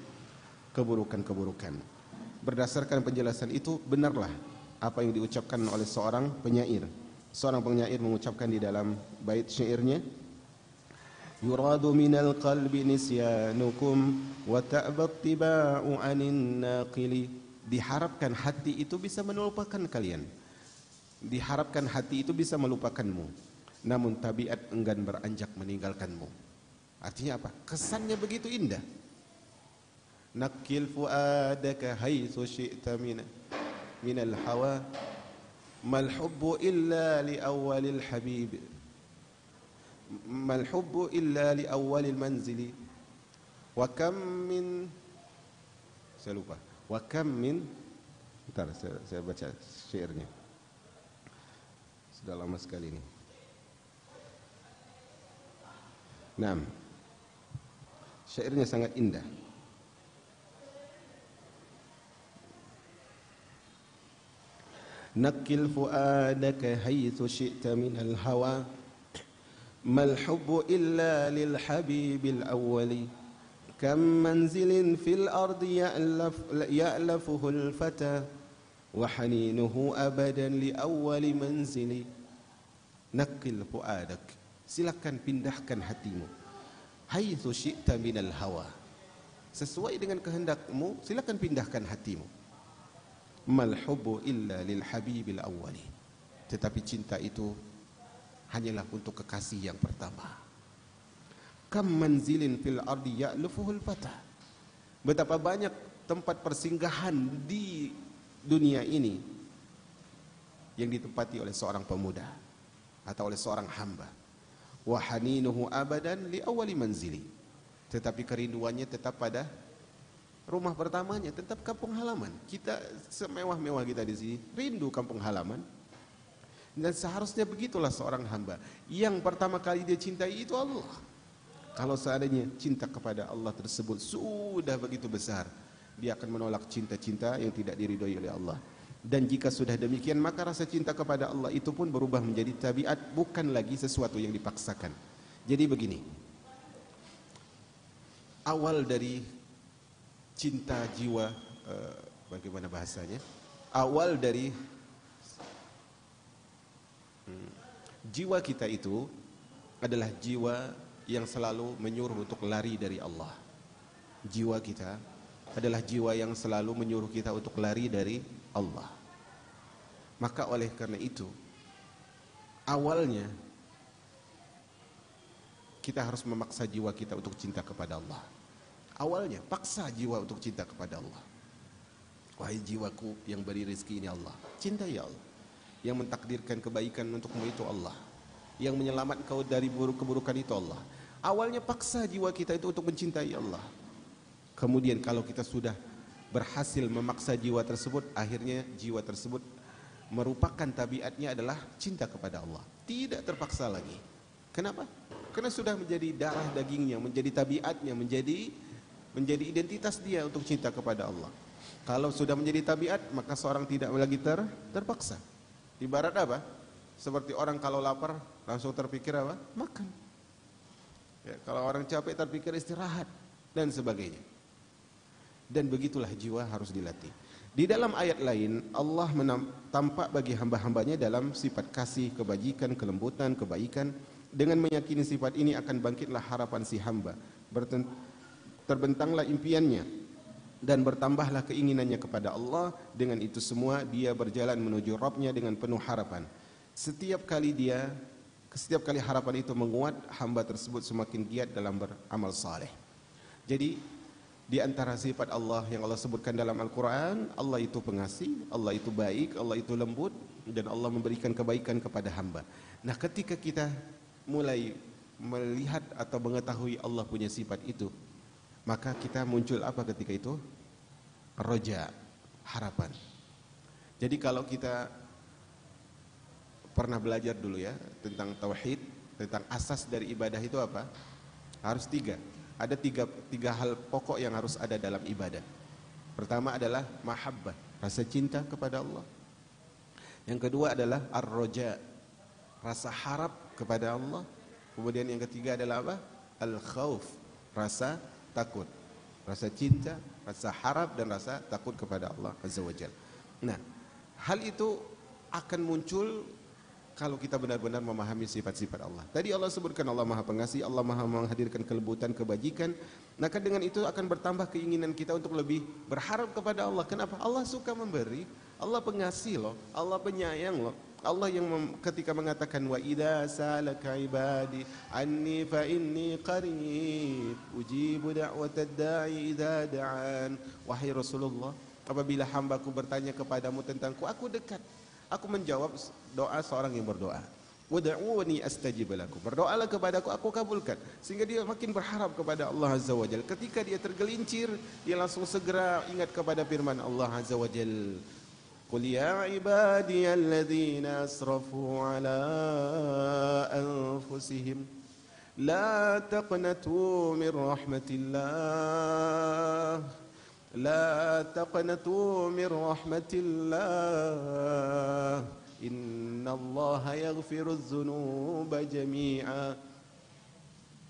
keburukan-keburukan. Berdasarkan penjelasan itu, benarlah apa yang diucapkan oleh seorang penyair. Seorang penyair mengucapkan di dalam bait syairnya, yuradu minal qalbi nisyanukum wa ta'ba ittiba'u 'anin naqili. Diharapkan hati itu bisa melupakan kalian. Diharapkan hati itu bisa melupakanmu, namun tabiat enggan beranjak meninggalkanmu. Artinya apa? Kesannya begitu indah. Nakil fuadaka haitsu syi'ta minal hawa mal hubbu illa li awwalil habib mal hubbu illa li awwalil manzili wa kam min, saya lupa, wa kam min, bentar saya baca syairnya, sudah lama sekali ini. Nah, syairnya sangat indah. Nakil fuadaka haitsu syi'ta minal hawa mal hubbu illa lil habibil awwali kam manzilin fil ardi ya'lafuhul fata wa haninuhu abadan li awwali manzili. Nakil fuadak, silakan pindahkan hatimu, haitsu syi'ta minal hawa, sesuai dengan kehendakmu, silakan pindahkan hatimu. Mal hubbu illa lil habibil awwali, tetapi cinta itu hanyalah untuk kekasih yang pertama. Kam manzilin fil ardi ya'lufuhul fata, betapa banyak tempat persinggahan di dunia ini yang ditempati oleh seorang pemuda atau oleh seorang hamba. Wa haninuhu abadan li awwali manzili, tetapi kerinduannya tetap pada rumah pertamanya, tetap kampung halaman. Kita semewah-mewah kita di sini, rindu kampung halaman. Dan seharusnya begitulah seorang hamba. Yang pertama kali dia cintai itu Allah. Kalau seandainya cinta kepada Allah tersebut sudah begitu besar, dia akan menolak cinta-cinta yang tidak diridhoi oleh Allah. Dan jika sudah demikian, maka rasa cinta kepada Allah itu pun berubah menjadi tabiat, bukan lagi sesuatu yang dipaksakan. Jadi begini, awal dari cinta jiwa, bagaimana bahasanya? Awal dari jiwa kita itu adalah jiwa yang selalu menyuruh untuk lari dari Allah. Jiwa kita adalah jiwa yang selalu menyuruh kita untuk lari dari Allah. Maka oleh karena itu, awalnya kita harus memaksa jiwa kita untuk cinta kepada Allah. Awalnya, paksa jiwa untuk cinta kepada Allah. Wahai jiwaku yang beri rezeki ini Allah, cintai Allah. Yang mentakdirkan kebaikan untukmu itu Allah. Yang menyelamatkan kau dari keburukan itu Allah. Awalnya paksa jiwa kita itu untuk mencintai Allah. Kemudian kalau kita sudah berhasil memaksa jiwa tersebut, akhirnya jiwa tersebut merupakan tabiatnya adalah cinta kepada Allah. Tidak terpaksa lagi. Kenapa? Karena sudah menjadi darah dagingnya, menjadi tabiatnya, menjadi identitas dia untuk cinta kepada Allah. Kalau sudah menjadi tabiat, maka seorang tidak lagi terpaksa. Ibarat apa? Seperti orang kalau lapar langsung terpikir apa? Makan. Ya, kalau orang capek terpikir istirahat dan sebagainya. Dan begitulah jiwa harus dilatih. Di dalam ayat lain, Allah tampak bagi hamba-hambanya dalam sifat kasih, kebajikan, kelembutan, kebaikan. Dengan meyakini sifat ini akan bangkitlah harapan si hamba. Terbentanglah impiannya dan bertambahlah keinginannya kepada Allah. Dengan itu semua dia berjalan menuju Rabbnya dengan penuh harapan. Setiap kali harapan itu menguat, hamba tersebut semakin giat dalam beramal saleh. Jadi di antara sifat Allah yang Allah sebutkan dalam Al-Quran, Allah itu pengasih, Allah itu baik, Allah itu lembut, dan Allah memberikan kebaikan kepada hamba. Nah, ketika kita mulai melihat atau mengetahui Allah punya sifat itu, maka kita muncul apa ketika itu? Roja, harapan. Jadi kalau kita pernah belajar dulu ya tentang tauhid, tentang asas dari ibadah itu apa? Harus tiga. Ada tiga hal pokok yang harus ada dalam ibadah. Pertama adalah mahabbah, rasa cinta kepada Allah. Yang kedua adalah ar-roja, rasa harap kepada Allah. Kemudian yang ketiga adalah apa? Al-khauf, rasa takut. Rasa cinta, rasa harap dan rasa takut kepada Allah Azza wa Jalla. Nah, hal itu akan muncul kalau kita benar-benar memahami sifat-sifat Allah. Tadi Allah sebutkan Allah Maha Pengasih, Allah Maha menghadirkan kelembutan, kebajikan. Maka dengan itu akan bertambah keinginan kita untuk lebih berharap kepada Allah. Kenapa? Allah suka memberi, Allah pengasih loh, Allah penyayang loh. Allah yang ketika mengatakan wa idza salaka ibadi anni fa inni qarib ujibu da'watad da'i idza da'an. Wahai Rasulullah, apabila hambaku bertanya kepadamu tentangku, aku dekat. Aku menjawab doa seorang yang berdoa. Wad'uuni astajib lakum. Berdoalah kepadaku, aku kabulkan. Sehingga dia makin berharap kepada Allah Azza wa Jalla. Ketika dia tergelincir, dia langsung segera ingat kepada firman Allah Azza wa Jalla. Qul ya ibadiyalladzina asrafu ala anfusihim la taqnatu min rahmatillah. لا تقنطوا من رحمة الله إن الله يغفر الذنوب جميعا.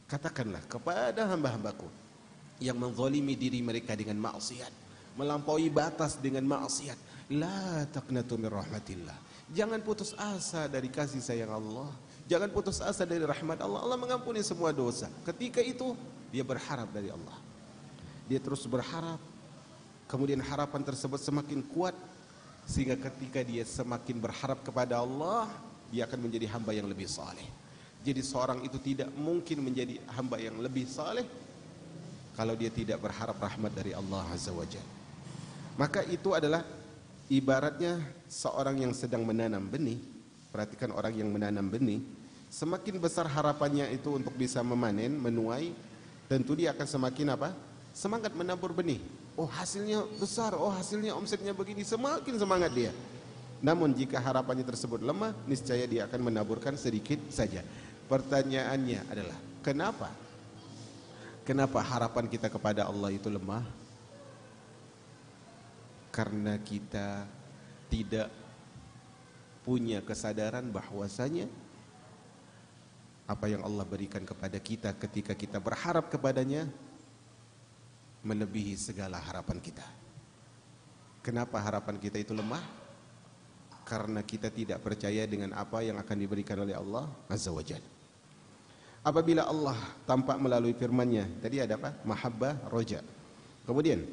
Katakanlah kepada hamba-hambaku yang menzalimi diri mereka dengan maksiat, melampaui batas dengan maksiat, la taqnatu min rahmatillah. Jangan putus asa dari kasih sayang Allah, jangan putus asa dari rahmat Allah. Allah mengampuni semua dosa. Ketika itu dia berharap dari Allah, dia terus berharap. Kemudian harapan tersebut semakin kuat sehingga ketika dia semakin berharap kepada Allah, dia akan menjadi hamba yang lebih saleh. Jadi seorang itu tidak mungkin menjadi hamba yang lebih saleh kalau dia tidak berharap rahmat dari Allah Azza wa Jalla. Maka itu adalah ibaratnya seorang yang sedang menanam benih. Perhatikan orang yang menanam benih, semakin besar harapannya itu untuk bisa memanen, menuai, tentu dia akan semakin apa? Semangat menabur benih. Oh hasilnya besar, oh hasilnya omsetnya begini, semakin semangat dia. Namun jika harapannya tersebut lemah, niscaya dia akan menaburkan sedikit saja. Pertanyaannya adalah kenapa? Kenapa harapan kita kepada Allah itu lemah? Karena kita tidak punya kesadaran bahwasanya apa yang Allah berikan kepada kita ketika kita berharap kepadanya melebihi segala harapan kita. Kenapa harapan kita itu lemah? Karena kita tidak percaya dengan apa yang akan diberikan oleh Allah Azza wa Jalla. Apabila Allah tampak melalui firman-Nya, tadi ada apa? Mahabbah, roja. Kemudian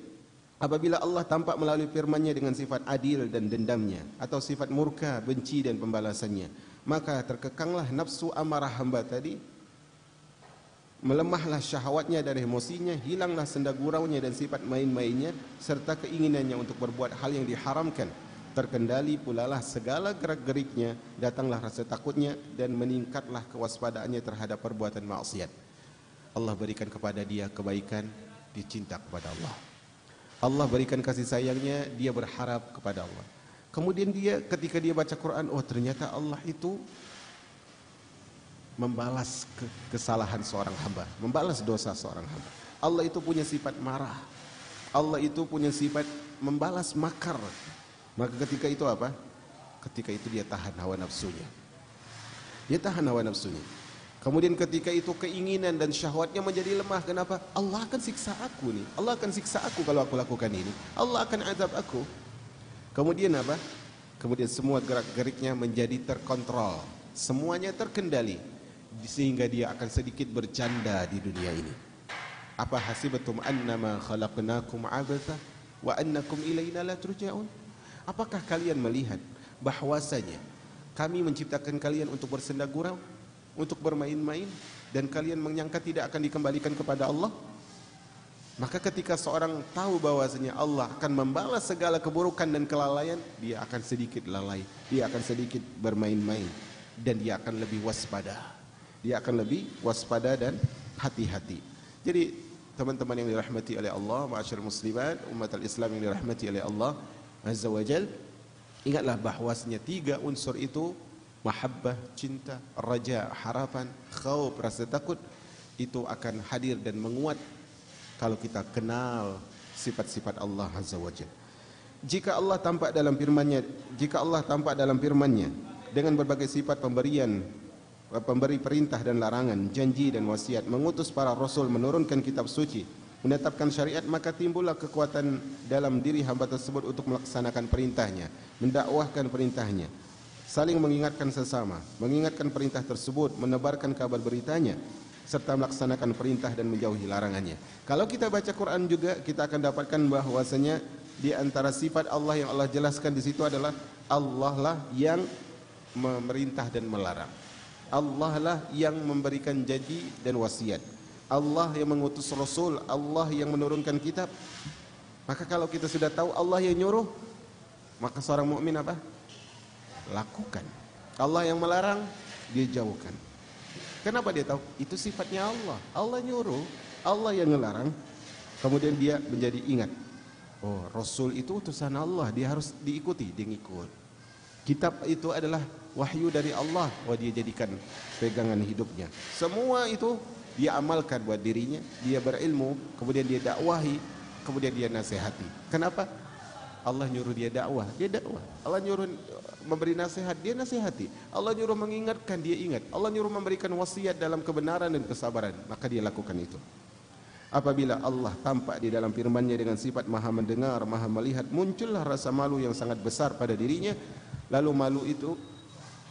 apabila Allah tampak melalui firman-Nya dengan sifat adil dan dendamnya, atau sifat murka, benci dan pembalasannya, maka terkekanglah nafsu amarah hamba tadi, melemahlah syahwatnya dan emosinya, hilanglah senda guraunya dan sifat main-mainnya, serta keinginannya untuk berbuat hal yang diharamkan. Terkendali pulalah segala gerak-geriknya, datanglah rasa takutnya, dan meningkatlah kewaspadaannya terhadap perbuatan maksiat. Allah berikan kepada dia kebaikan, dia cinta kepada Allah. Allah berikan kasih sayangnya, dia berharap kepada Allah. Kemudian dia ketika dia baca Quran, oh ternyata Allah itu membalas kesalahan seorang hamba, membalas dosa seorang hamba. Allah itu punya sifat marah, Allah itu punya sifat membalas makar. Maka ketika itu apa? Ketika itu dia tahan hawa nafsunya. Dia tahan hawa nafsunya. Kemudian ketika itu keinginan dan syahwatnya menjadi lemah. Kenapa? Allah akan siksa aku nih. Allah akan siksa aku kalau aku lakukan ini. Allah akan azab aku. Kemudian apa? Kemudian semua gerak-geriknya menjadi terkontrol. Semuanya terkendali. Sehingga dia akan sedikit bercanda di dunia ini. Apa hasibatum annama khalaqnakum abatha wa annakum ilaina la turja'un? Apakah kalian melihat bahwasanya kami menciptakan kalian untuk bersenda gurau, untuk bermain-main, dan kalian menyangka tidak akan dikembalikan kepada Allah? Maka ketika seorang tahu bahwasanya Allah akan membalas segala keburukan dan kelalaian, dia akan sedikit lalai, dia akan sedikit bermain-main, dan dia akan lebih waspada. Dia akan lebih waspada dan hati-hati. Jadi teman-teman yang dirahmati oleh Allah, ma'asyar muslimat, umat al-Islam yang dirahmati oleh Allah Azza wa Jal, ingatlah bahwasanya tiga unsur itu mahabbah, cinta, raja, harapan, khauf, rasa takut, itu akan hadir dan menguat kalau kita kenal sifat-sifat Allah Azza wa Jalla. Jika Allah tampak dalam firman-Nya dengan berbagai sifat pemberi perintah dan larangan, janji dan wasiat, mengutus para rasul, menurunkan kitab suci, menetapkan syariat, maka timbullah kekuatan dalam diri hamba tersebut untuk melaksanakan perintahnya, mendakwahkan perintahnya, saling mengingatkan sesama, mengingatkan perintah tersebut, menebarkan kabar beritanya, serta melaksanakan perintah dan menjauhi larangannya. Kalau kita baca Quran juga, kita akan dapatkan bahwasanya di antara sifat Allah yang Allah jelaskan di situ adalah Allah lah yang memerintah dan melarang. Allah lah yang memberikan janji dan wasiat. Allah yang mengutus Rasul, Allah yang menurunkan kitab. Maka kalau kita sudah tahu Allah yang nyuruh, maka seorang mukmin apa? Lakukan. Allah yang melarang, dia jauhkan. Kenapa dia tahu? Itu sifatnya Allah. Allah nyuruh, Allah yang ngelarang. Kemudian dia menjadi ingat. Oh, Rasul itu utusan Allah, dia harus diikuti, dia ngikut. Kitab itu adalah wahyu dari Allah, dia jadikan pegangan hidupnya. Semua itu dia amalkan buat dirinya, dia berilmu, kemudian dia dakwahi, kemudian dia nasihati. Kenapa? Allah nyuruh dia dakwah, dia dakwah. Allah nyuruh memberi nasihat, dia nasihati. Allah nyuruh mengingatkan, dia ingat. Allah nyuruh memberikan wasiat dalam kebenaran dan kesabaran, maka dia lakukan itu. Apabila Allah tampak di dalam firman-Nya dengan sifat maha mendengar, maha melihat, muncullah rasa malu yang sangat besar pada dirinya. Lalu malu itu,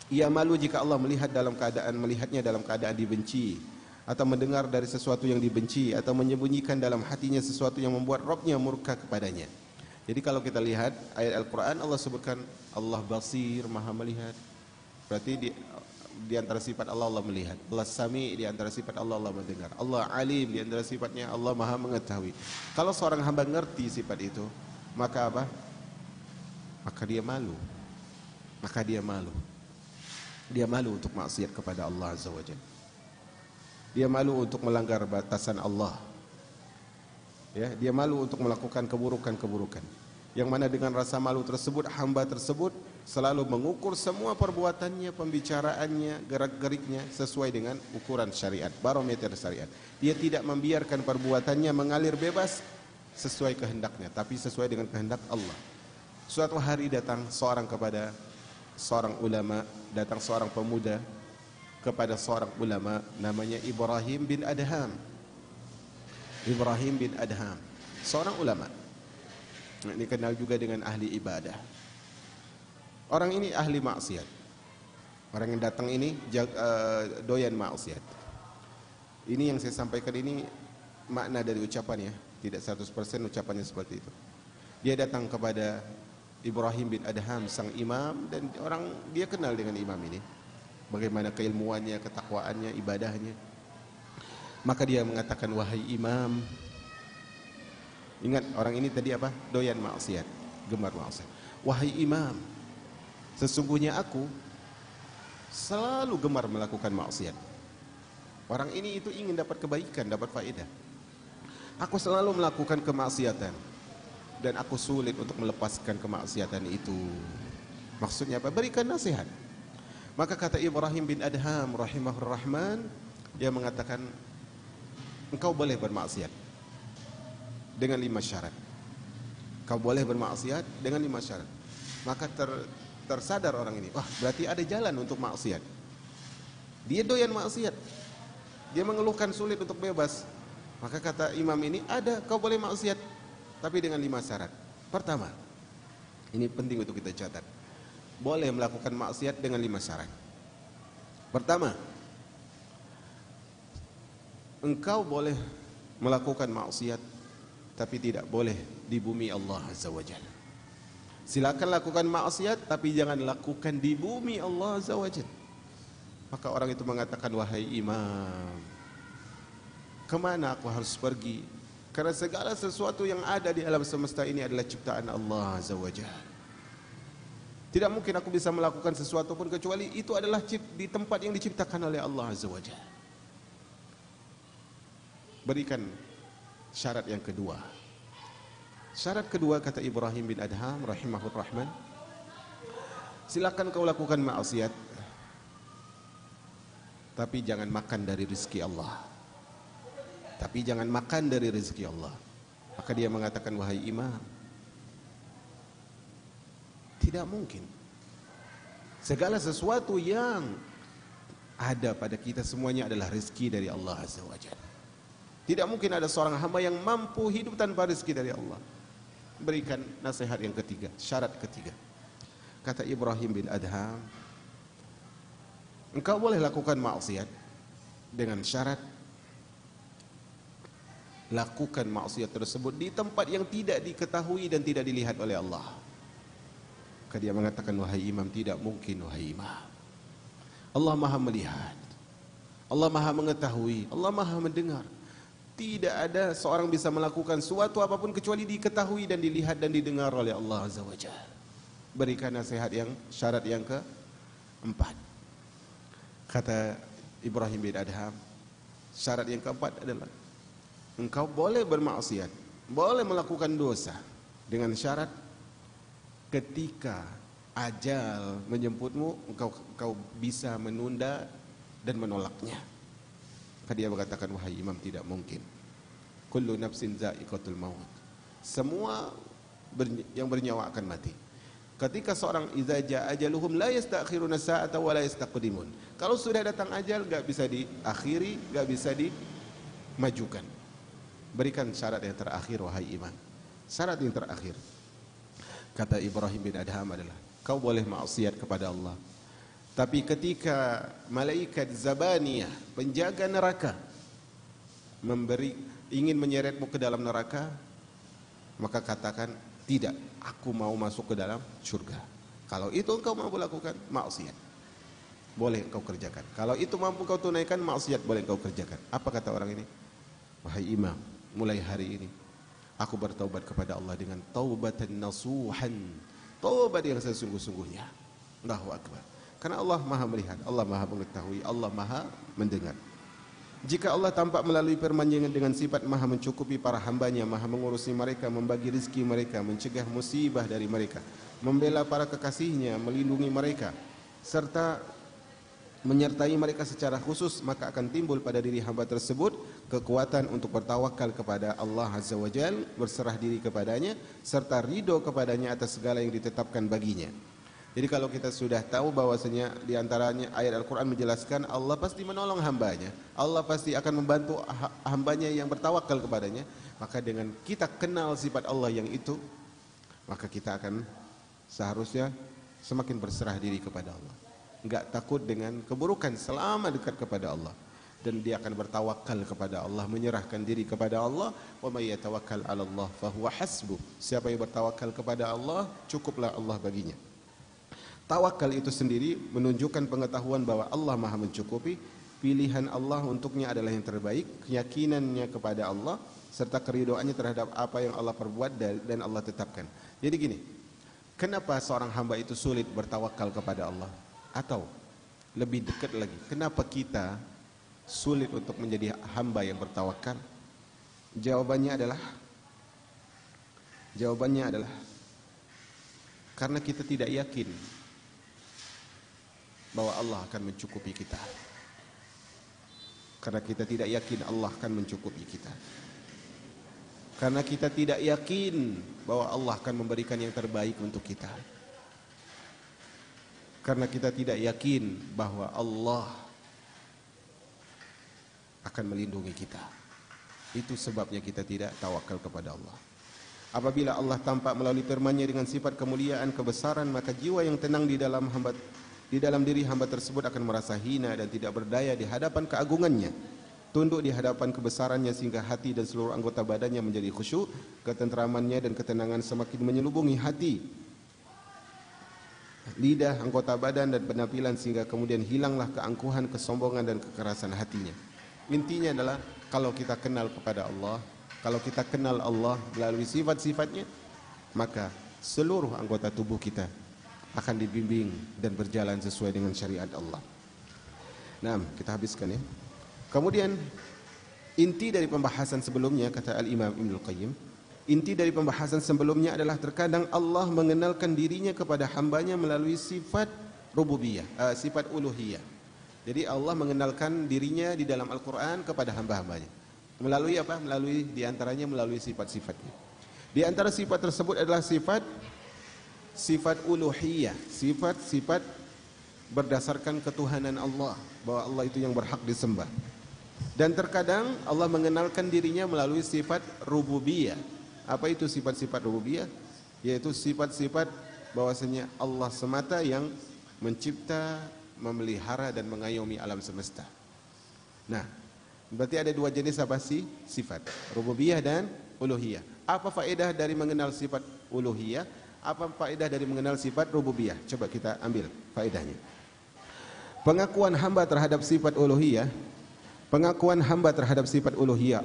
ia malu jika Allah melihatnya dalam keadaan dibenci, atau mendengar dari sesuatu yang dibenci, atau menyembunyikan dalam hatinya sesuatu yang membuat Rabb-Nya murka kepadanya. Jadi kalau kita lihat ayat Al-Quran, Allah sebutkan Allah basir, maha melihat. Berarti di antara sifat Allah, Allah melihat. Allah sami, di antara sifat Allah, Allah mendengar. Allah alim, di antara sifatnya Allah maha mengetahui. Kalau seorang hamba ngerti sifat itu, maka apa? Maka dia malu. Maka dia malu. Dia malu untuk maksiat kepada Allah Azza wa Jalla. Dia malu untuk melanggar batasan Allah. Ya, dia malu untuk melakukan keburukan-keburukan. Yang mana dengan rasa malu tersebut, hamba tersebut selalu mengukur semua perbuatannya, pembicaraannya, gerak-geriknya sesuai dengan ukuran syariat, barometer syariat. Dia tidak membiarkan perbuatannya mengalir bebas sesuai kehendaknya, tapi sesuai dengan kehendak Allah. Suatu hari datang seorang ulama, datang seorang pemuda kepada seorang ulama namanya Ibrahim bin Adham. Ibrahim bin Adham, seorang ulama, dikenal juga dengan ahli ibadah. Orang ini ahli maksiat. Orang yang datang ini doyan maksiat. Ini yang saya sampaikan ini makna dari ucapannya, tidak 100% ucapannya seperti itu. Dia datang kepada Ibrahim bin Adham, sang imam, dan dia kenal dengan imam ini, bagaimana keilmuannya, ketakwaannya, ibadahnya. Maka dia mengatakan, wahai imam, ingat orang ini tadi apa? Doyan maksiat, gemar maksiat. Wahai imam, sesungguhnya aku selalu gemar melakukan maksiat. Orang ini itu ingin dapat kebaikan, dapat faedah. Aku selalu melakukan kemaksiatan dan aku sulit untuk melepaskan kemaksiatan itu. Maksudnya apa? Berikan nasihat. Maka kata Ibrahim bin Adham rahimahur rahman, dia mengatakan, engkau boleh bermaksiat dengan 5 syarat. Kau boleh bermaksiat dengan 5 syarat. Maka tersadar orang ini, wah, berarti ada jalan untuk maksiat. Dia doyan maksiat, dia mengeluhkan sulit untuk bebas. Maka kata imam ini, ada, kau boleh maksiat, tapi dengan 5 syarat. Pertama, ini penting untuk kita catat, boleh melakukan maksiat dengan 5 syarat. Pertama, engkau boleh melakukan maksiat, tapi tidak boleh di bumi Allah Azza wa Jalla. Silakan lakukan maksiat, tapi jangan lakukan di bumi Allah Azza wa Jalla. Maka orang itu mengatakan, wahai imam, kemana aku harus pergi? Karena segala sesuatu yang ada di alam semesta ini adalah ciptaan Allah Azza wa Jalla. Tidak mungkin aku bisa melakukan sesuatu pun kecuali itu adalah di tempat yang diciptakan oleh Allah Azza wa Jalla. Berikan syarat yang kedua. Syarat kedua, kata Ibrahim bin Adham rahimahur rahman, silakan kau lakukan maksiat, tapi jangan makan dari rezeki Allah. Tapi jangan makan dari rezeki Allah. Maka dia mengatakan, wahai imam, tidak mungkin. Segala sesuatu yang ada pada kita semuanya adalah rezeki dari Allah Azza wa Jalla. Tidak mungkin ada seorang hamba yang mampu hidup tanpa rezeki dari Allah. Berikan nasihat yang ketiga, syarat ketiga. Kata Ibrahim bin Adham, engkau boleh lakukan maksiat dengan syarat lakukan maksiat tersebut di tempat yang tidak diketahui dan tidak dilihat oleh Allah. Maka dia mengatakan, wahai imam, tidak mungkin wahai imam. Allah maha melihat, Allah maha mengetahui, Allah maha mendengar. Tidak ada seorang bisa melakukan suatu apapun kecuali diketahui dan dilihat dan didengar oleh Allah Azza wa Jalla. Berikan nasihat yang syarat yang keempat. Kata Ibrahim bin Adham, syarat yang keempat adalah engkau boleh bermaksiat, boleh melakukan dosa dengan syarat ketika ajal menjemputmu, engkau bisa menunda dan menolaknya. Maka dia mengatakan, wahai imam, tidak mungkin. Kullu nafsin za'iqatul maut. Semua yang bernyawa akan mati. Ketika seorang idza jaa ajaluhum la yastakhiruna sa'ata wa la yastaqdimun. Kalau sudah datang ajal, enggak bisa diakhiri, enggak bisa dimajukan. Berikan syarat yang terakhir wahai imam. Syarat yang terakhir, kata Ibrahim bin Adham, adalah kau boleh maksiat kepada Allah, tapi ketika malaikat Zabaniyah, penjaga neraka, ingin menyeretmu ke dalam neraka, maka katakan, tidak, aku mau masuk ke dalam surga. Kalau itu engkau mampu lakukan, maksiat boleh engkau kerjakan. Kalau itu mampu kau tunaikan, maksiat boleh engkau kerjakan. Apa kata orang ini? Wahai imam, mulai hari ini aku bertaubat kepada Allah dengan taubatan nasuhan, taubat yang sesungguh-sungguhnya. Allahu akbar. Karena Allah maha melihat, Allah maha mengetahui, Allah maha mendengar. Jika Allah tampak melalui firman-Nya dengan sifat maha mencukupi para hambanya, maha mengurusi mereka, membagi rezeki mereka, mencegah musibah dari mereka, membela para kekasihnya, melindungi mereka, serta menyertai mereka secara khusus, maka akan timbul pada diri hamba tersebut kekuatan untuk bertawakal kepada Allah Azza wa Jalla, berserah diri kepadanya, serta ridho kepadanya atas segala yang ditetapkan baginya. Jadi kalau kita sudah tahu bahwasanya di antaranya ayat Al-Quran menjelaskan Allah pasti menolong hambanya, Allah pasti akan membantu hambanya yang bertawakal kepadanya, maka dengan kita kenal sifat Allah yang itu, maka kita akan seharusnya semakin berserah diri kepada Allah, enggak takut dengan keburukan selama dekat kepada Allah, dan dia akan bertawakal kepada Allah, menyerahkan diri kepada Allah. Wa may yatawakkal 'ala Allah fa huwa hasbuh. Siapa yang bertawakal kepada Allah, cukuplah Allah baginya. Tawakal itu sendiri menunjukkan pengetahuan bahwa Allah maha mencukupi, pilihan Allah untuknya adalah yang terbaik, keyakinannya kepada Allah, serta keridoannya terhadap apa yang Allah perbuat dan Allah tetapkan. Jadi gini, kenapa seorang hamba itu sulit bertawakal kepada Allah? Atau lebih dekat lagi, kenapa kita sulit untuk menjadi hamba yang bertawakal? Jawabannya adalah karena kita tidak yakin bahwa Allah akan mencukupi kita. Karena kita tidak yakin Allah akan mencukupi kita. Karena kita tidak yakin bahwa Allah akan memberikan yang terbaik untuk kita. Karena kita tidak yakin bahwa Allah akan melindungi kita. Itu sebabnya kita tidak tawakal kepada Allah. Apabila Allah tampak melalui firman-Nya dengan sifat kemuliaan, kebesaran, maka jiwa yang tenang di dalam diri hamba tersebut akan merasa hina dan tidak berdaya di hadapan keagungannya, tunduk di hadapan kebesarannya, sehingga hati dan seluruh anggota badannya menjadi khusyuk, ketentramannya dan ketenangan semakin menyelubungi hati, lidah, anggota badan dan penampilan, sehingga kemudian hilanglah keangkuhan, kesombongan dan kekerasan hatinya. Intinya adalah kalau kita kenal kepada Allah, kalau kita kenal Allah melalui sifat-sifatnya, maka seluruh anggota tubuh kita akan dibimbing dan berjalan sesuai dengan syariat Allah. Nah, kita habiskan ya. Kemudian inti dari pembahasan sebelumnya, kata Al-Imam Ibnul Qayyim, inti dari pembahasan sebelumnya adalah terkadang Allah mengenalkan dirinya kepada hambanya melalui sifat rububiyah, sifat uluhiyah. Jadi Allah mengenalkan dirinya di dalam Al-Quran kepada hamba-hambanya. Melalui apa? Diantaranya melalui sifat-sifatnya. Di antara sifat tersebut adalah sifat uluhiyah, sifat-sifat berdasarkan ketuhanan Allah, bahwa Allah itu yang berhak disembah. Dan terkadang Allah mengenalkan dirinya melalui sifat rububiyah. Apa itu sifat-sifat rububiyah? Yaitu sifat-sifat bahwasanya Allah semata yang mencipta, memelihara dan mengayomi alam semesta. Nah, berarti ada dua jenis apa sih? Sifat rububiyah dan uluhiyah. Apa faedah dari mengenal sifat uluhiyah? Apa faedah dari mengenal sifat rububiyah? Coba kita ambil faedahnya. Pengakuan hamba terhadap sifat uluhiyah,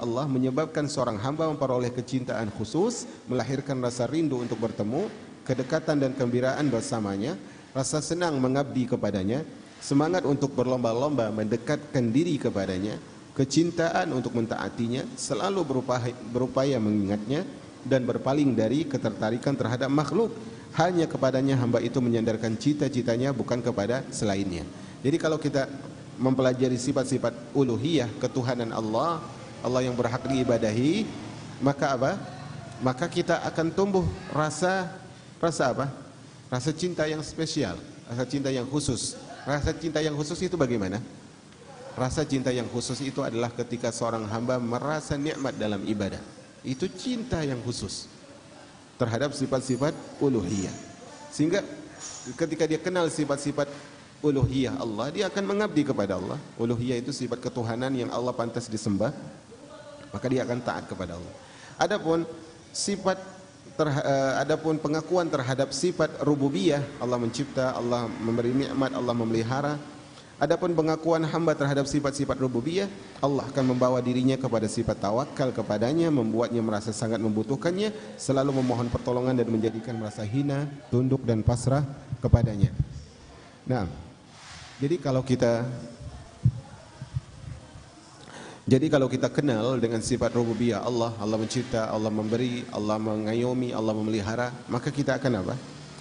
Allah menyebabkan seorang hamba memperoleh kecintaan khusus, melahirkan rasa rindu untuk bertemu, kedekatan dan kegembiraan bersamanya, rasa senang mengabdi kepadanya, semangat untuk berlomba-lomba mendekatkan diri kepadanya, kecintaan untuk mentaatinya, selalu berupaya mengingatnya, dan berpaling dari ketertarikan terhadap makhluk. Hanya kepadanya hamba itu menyandarkan cita-citanya, bukan kepada selainnya. Jadi kalau kita mempelajari sifat-sifat uluhiyah, ketuhanan Allah, Allah yang berhak diibadahi, maka apa? Maka kita akan tumbuh rasa apa? Rasa cinta yang spesial, rasa cinta yang khusus. Rasa cinta yang khusus itu bagaimana? Rasa cinta yang khusus itu adalah ketika seorang hamba merasa nikmat dalam ibadah. Itu cinta yang khusus terhadap sifat-sifat uluhiyah. Sehingga ketika dia kenal sifat-sifat uluhiyah Allah, dia akan mengabdi kepada Allah. Uluhiyah itu sifat ketuhanan yang Allah pantas disembah, maka dia akan taat kepada Allah. Adapun pengakuan terhadap sifat rububiyah, Allah mencipta, Allah memberi nikmat, Allah memelihara. Adapun pengakuan hamba terhadap sifat-sifat rububiyah, Allah akan membawa dirinya kepada sifat tawakal kepadanya, membuatnya merasa sangat membutuhkannya, selalu memohon pertolongan dan menjadikan merasa hina, tunduk dan pasrah kepadanya. Nah, jadi kalau kita kenal dengan sifat rububiyah Allah, Allah mencipta, Allah memberi, Allah mengayomi, Allah memelihara, maka kita akan apa?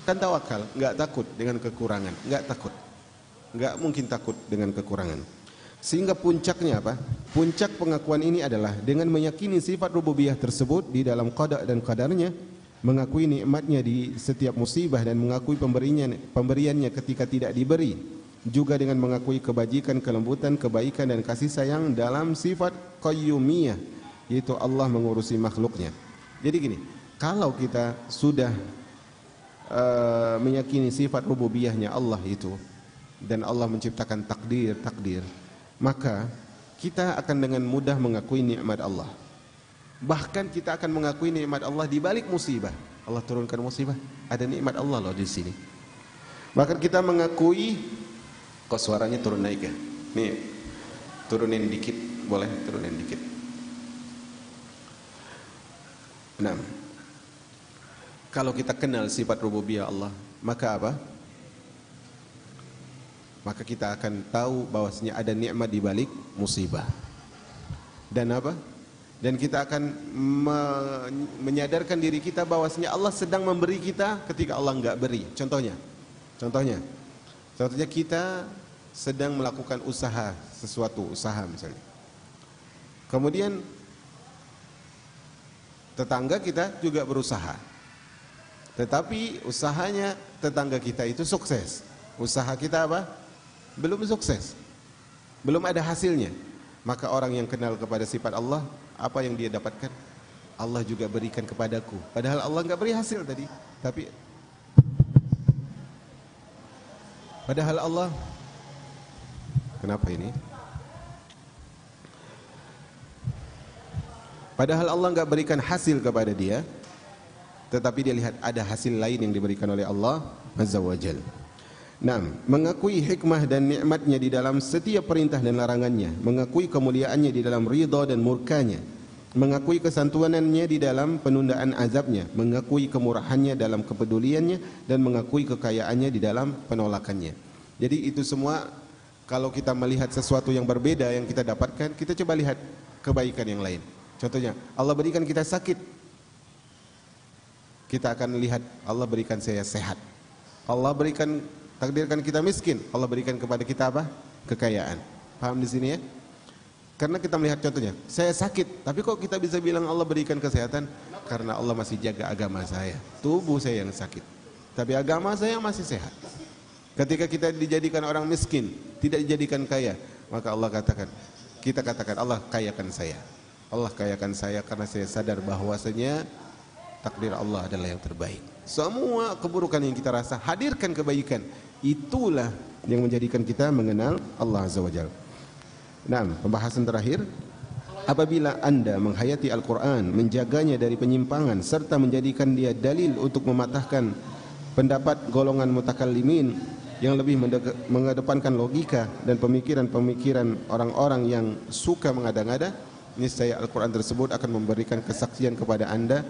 Kan tawakal, enggak takut dengan kekurangan, enggak mungkin takut dengan kekurangan. Sehingga puncaknya apa? Puncak pengakuan ini adalah dengan meyakini sifat rububiyah tersebut di dalam qada dan qadarnya, mengakui nikmatnya di setiap musibah dan mengakui pemberiannya ketika tidak diberi, juga dengan mengakui kebajikan, kelembutan, kebaikan dan kasih sayang dalam sifat qayyumiyah, yaitu Allah mengurusi makhluknya. Jadi gini, kalau kita sudah meyakini sifat rububiyahnya Allah itu, dan Allah menciptakan takdir, maka kita akan dengan mudah mengakui nikmat Allah. Bahkan kita akan mengakui nikmat Allah di balik musibah. Allah turunkan musibah, ada nikmat Allah loh di sini. Bahkan kita mengakui, kok suaranya turun naik ya? Nih, turunin dikit, boleh turunin dikit. Nah, kalau kita kenal sifat rububiyah Allah, maka apa? Maka kita akan tahu bahwasanya ada nikmat di balik musibah. Dan apa? Dan kita akan menyadarkan diri kita bahwasanya Allah sedang memberi kita ketika Allah enggak beri. Contohnya kita sedang melakukan usaha, sesuatu usaha misalnya. Kemudian tetangga kita juga berusaha. Tetapi usahanya tetangga kita itu sukses. Usaha kita apa? Belum sukses. Belum ada hasilnya. Maka orang yang kenal kepada sifat Allah, apa yang dia dapatkan? Allah juga berikan kepadaku. Padahal Allah enggak beri hasil tadi. Padahal Allah, kenapa ini? Padahal Allah enggak berikan hasil kepada dia, tetapi dia lihat ada hasil lain yang diberikan oleh Allah Azza wa Jalla. Nah, mengakui hikmah dan nikmatnya di dalam setiap perintah dan larangannya, mengakui kemuliaannya di dalam ridha dan murkanya, mengakui kesantunannya di dalam penundaan azabnya, mengakui kemurahannya dalam kepeduliannya, dan mengakui kekayaannya di dalam penolakannya. Jadi itu semua, kalau kita melihat sesuatu yang berbeda yang kita dapatkan, kita coba lihat kebaikan yang lain. Contohnya, Allah berikan kita sakit, kita akan lihat Allah berikan saya sehat. Allah berikan, takdirkan kita miskin, Allah berikan kepada kita apa? kekayaan. Paham di sini ya? Karena kita melihat contohnya, saya sakit, tapi kok kita bisa bilang Allah berikan kesehatan? Karena Allah masih jaga agama saya. Tubuh saya yang sakit, tapi agama saya masih sehat. Ketika kita dijadikan orang miskin, tidak dijadikan kaya, maka Allah katakan, kita katakan Allah kayakan saya. Allah kayakan saya karena saya sadar bahwasanya takdir Allah adalah yang terbaik. Semua keburukan yang kita rasa, hadirkan kebaikan. Itulah yang menjadikan kita mengenal Allah Azza wa Jalla. Nah, pembahasan terakhir, apabila Anda menghayati Al-Quran, menjaganya dari penyimpangan, serta menjadikan dia dalil untuk mematahkan pendapat golongan mutakallimin yang lebih mengedepankan logika dan pemikiran-pemikiran orang-orang yang suka mengada-ngada, niscaya Al-Quran tersebut akan memberikan kesaksian kepada Anda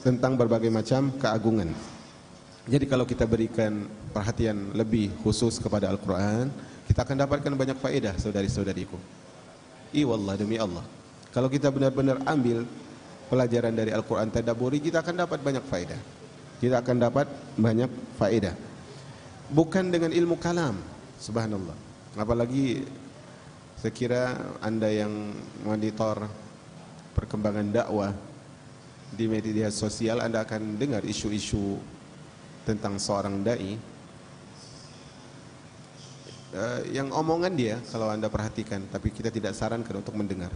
tentang berbagai macam keagungan. Jadi kalau kita berikan perhatian lebih khusus kepada Al-Quran, kita akan dapatkan banyak faedah, saudari-saudariku. Wallah, demi Allah, kalau kita benar-benar ambil pelajaran dari Al-Quran, tadabburi, kita akan dapat banyak faedah. Kita akan dapat banyak faedah. Bukan dengan ilmu kalam, subhanallah. Apalagi saya kira Anda yang monitor perkembangan dakwah di media sosial, Anda akan dengar isu-isu tentang seorang dai yang omongan dia, kalau Anda perhatikan, tapi kita tidak sarankan untuk mendengar.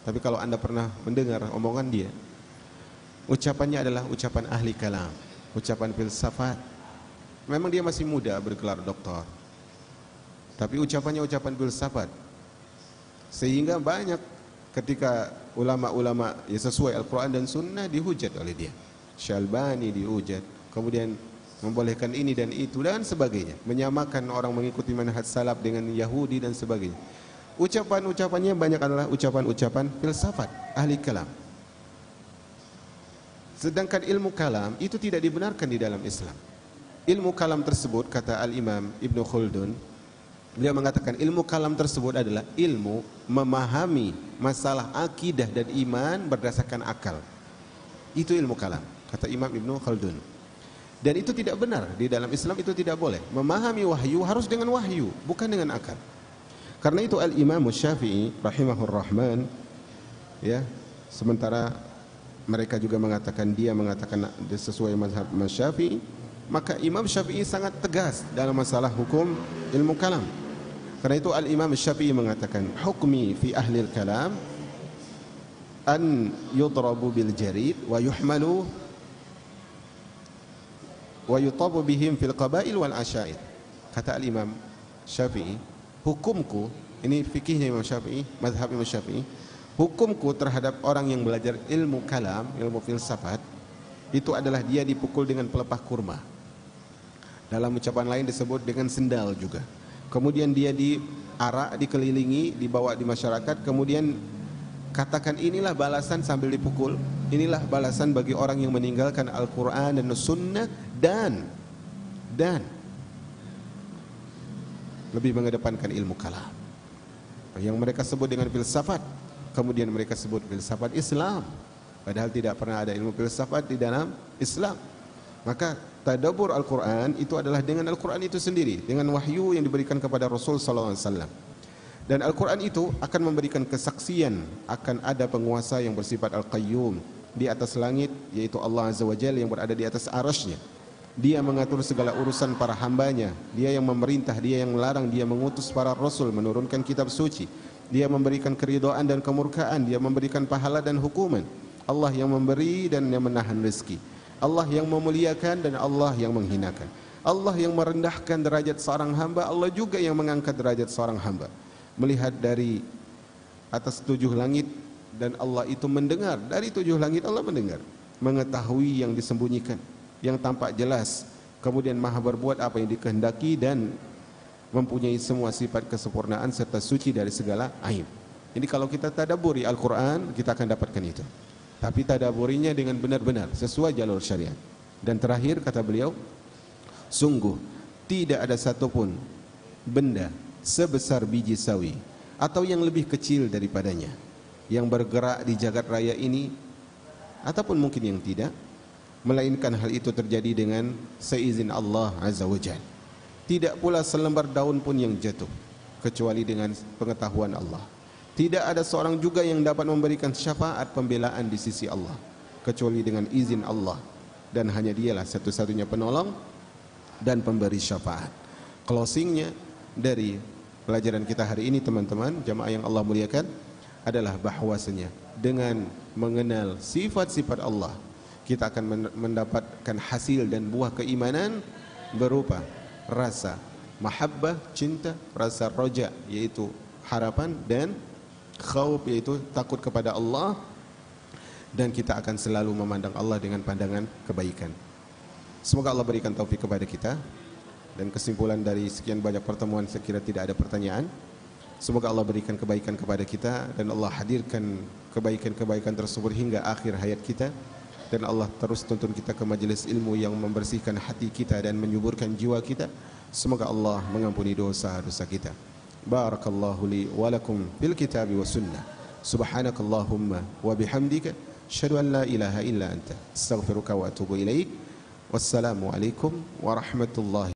Tapi kalau Anda pernah mendengar omongan dia, ucapannya adalah ucapan ahli kalam, ucapan filsafat. Memang dia masih muda, bergelar doktor, tapi ucapannya ucapan filsafat. Sehingga banyak ketika ulama-ulama ya sesuai Al-Quran dan Sunnah dihujat oleh dia. Syalbani dihujat, kemudian membolehkan ini dan itu dan sebagainya, menyamakan orang mengikuti manhaj salaf dengan Yahudi dan sebagainya. Ucapan-ucapannya banyak adalah ucapan-ucapan filsafat, ahli kalam. Sedangkan ilmu kalam itu tidak dibenarkan di dalam Islam. Ilmu kalam tersebut, kata Al-Imam Ibnu Khaldun, beliau mengatakan ilmu kalam tersebut adalah ilmu memahami masalah akidah dan iman berdasarkan akal. Itu ilmu kalam, kata Imam Ibnu Khaldun. Dan itu tidak benar, di dalam Islam itu tidak boleh. Memahami wahyu harus dengan wahyu, bukan dengan akal. Karena itu Al-Imam Syafi'i rahimahur rahman, ya, sementara mereka juga mengatakan dia mengatakan sesuai mazhab Syafi'i, maka Imam Syafi'i sangat tegas dalam masalah hukum ilmu kalam. Karena itu Al-Imam Syafi'i mengatakan, hukmi fi ahlil kalam an yudrabu bil jarid wa yuhmalu wa yutabu bihim fil qabail wal asyair. Kata Al-Imam Syafi'i, hukumku, ini fikihnya Imam Syafi'i, mazhab Imam Syafi'i, hukumku terhadap orang yang belajar ilmu kalam, ilmu filsafat, itu adalah dia dipukul dengan pelepah kurma. Dalam ucapan lain disebut dengan sendal juga. Kemudian dia diarak, dikelilingi, dibawa di masyarakat, kemudian katakan inilah balasan sambil dipukul, inilah balasan bagi orang yang meninggalkan Al-Quran dan Sunnah dan lebih mengedepankan ilmu kalam yang mereka sebut dengan filsafat. Kemudian mereka sebut filsafat Islam, padahal tidak pernah ada ilmu filsafat di dalam Islam. Maka tadabbur Al-Quran itu adalah dengan Al-Quran itu sendiri, dengan wahyu yang diberikan kepada Rasul sallallahu alaihi wasallam. Dan Al-Quran itu akan memberikan kesaksian akan ada penguasa yang bersifat Al-Qayyum di atas langit, yaitu Allah Azza wa Jalla yang berada di atas arasy-Nya. Dia mengatur segala urusan para hambanya, dia yang memerintah, dia yang melarang, dia mengutus para rasul, menurunkan kitab suci, dia memberikan keridhaan dan kemurkaan, dia memberikan pahala dan hukuman. Allah yang memberi dan yang menahan rezeki, Allah yang memuliakan dan Allah yang menghinakan, Allah yang merendahkan derajat seorang hamba, Allah juga yang mengangkat derajat seorang hamba. Melihat dari atas 7 langit, dan Allah itu mendengar dari 7 langit, Allah mendengar, mengetahui yang disembunyikan, yang tampak jelas, kemudian maha berbuat apa yang dikehendaki dan mempunyai semua sifat kesempurnaan serta suci dari segala aib. Jadi kalau kita tadabburi Al-Quran, kita akan dapatkan itu. Tapi tadabburinya dengan benar-benar sesuai jalur syariat. Dan terakhir kata beliau, sungguh tidak ada satupun benda sebesar biji sawi atau yang lebih kecil daripadanya yang bergerak di jagat raya ini, ataupun mungkin yang tidak, melainkan hal itu terjadi dengan seizin Allah Azza wa Jalla. Tidak pula selembar daun pun yang jatuh kecuali dengan pengetahuan Allah. Tidak ada seorang juga yang dapat memberikan syafaat pembelaan di sisi Allah kecuali dengan izin Allah, dan hanya Dialah satu-satunya penolong dan pemberi syafaat. Closingnya dari pelajaran kita hari ini, teman-teman jamaah yang Allah muliakan, adalah bahwasanya dengan mengenal sifat-sifat Allah, kita akan mendapatkan hasil dan buah keimanan berupa rasa mahabbah, cinta, rasa roja, yaitu harapan, dan khauf, yaitu takut kepada Allah, dan kita akan selalu memandang Allah dengan pandangan kebaikan. Semoga Allah berikan taufik kepada kita, dan kesimpulan dari sekian banyak pertemuan saya kira tidak ada pertanyaan. Semoga Allah berikan kebaikan kepada kita, dan Allah hadirkan kebaikan-kebaikan tersebut hingga akhir hayat kita, dan Allah terus tuntun kita ke majelis ilmu yang membersihkan hati kita dan menyuburkan jiwa kita. Semoga Allah mengampuni dosa-dosa kita. Barakallahu li wa lakum bil kitabi wa sunnah. Subhanakallahumma wa bihamdika asyhadu an la ilaha illa anta astaghfiruka wa atubu ilaik. Wassalamu alaikum warahmatullahi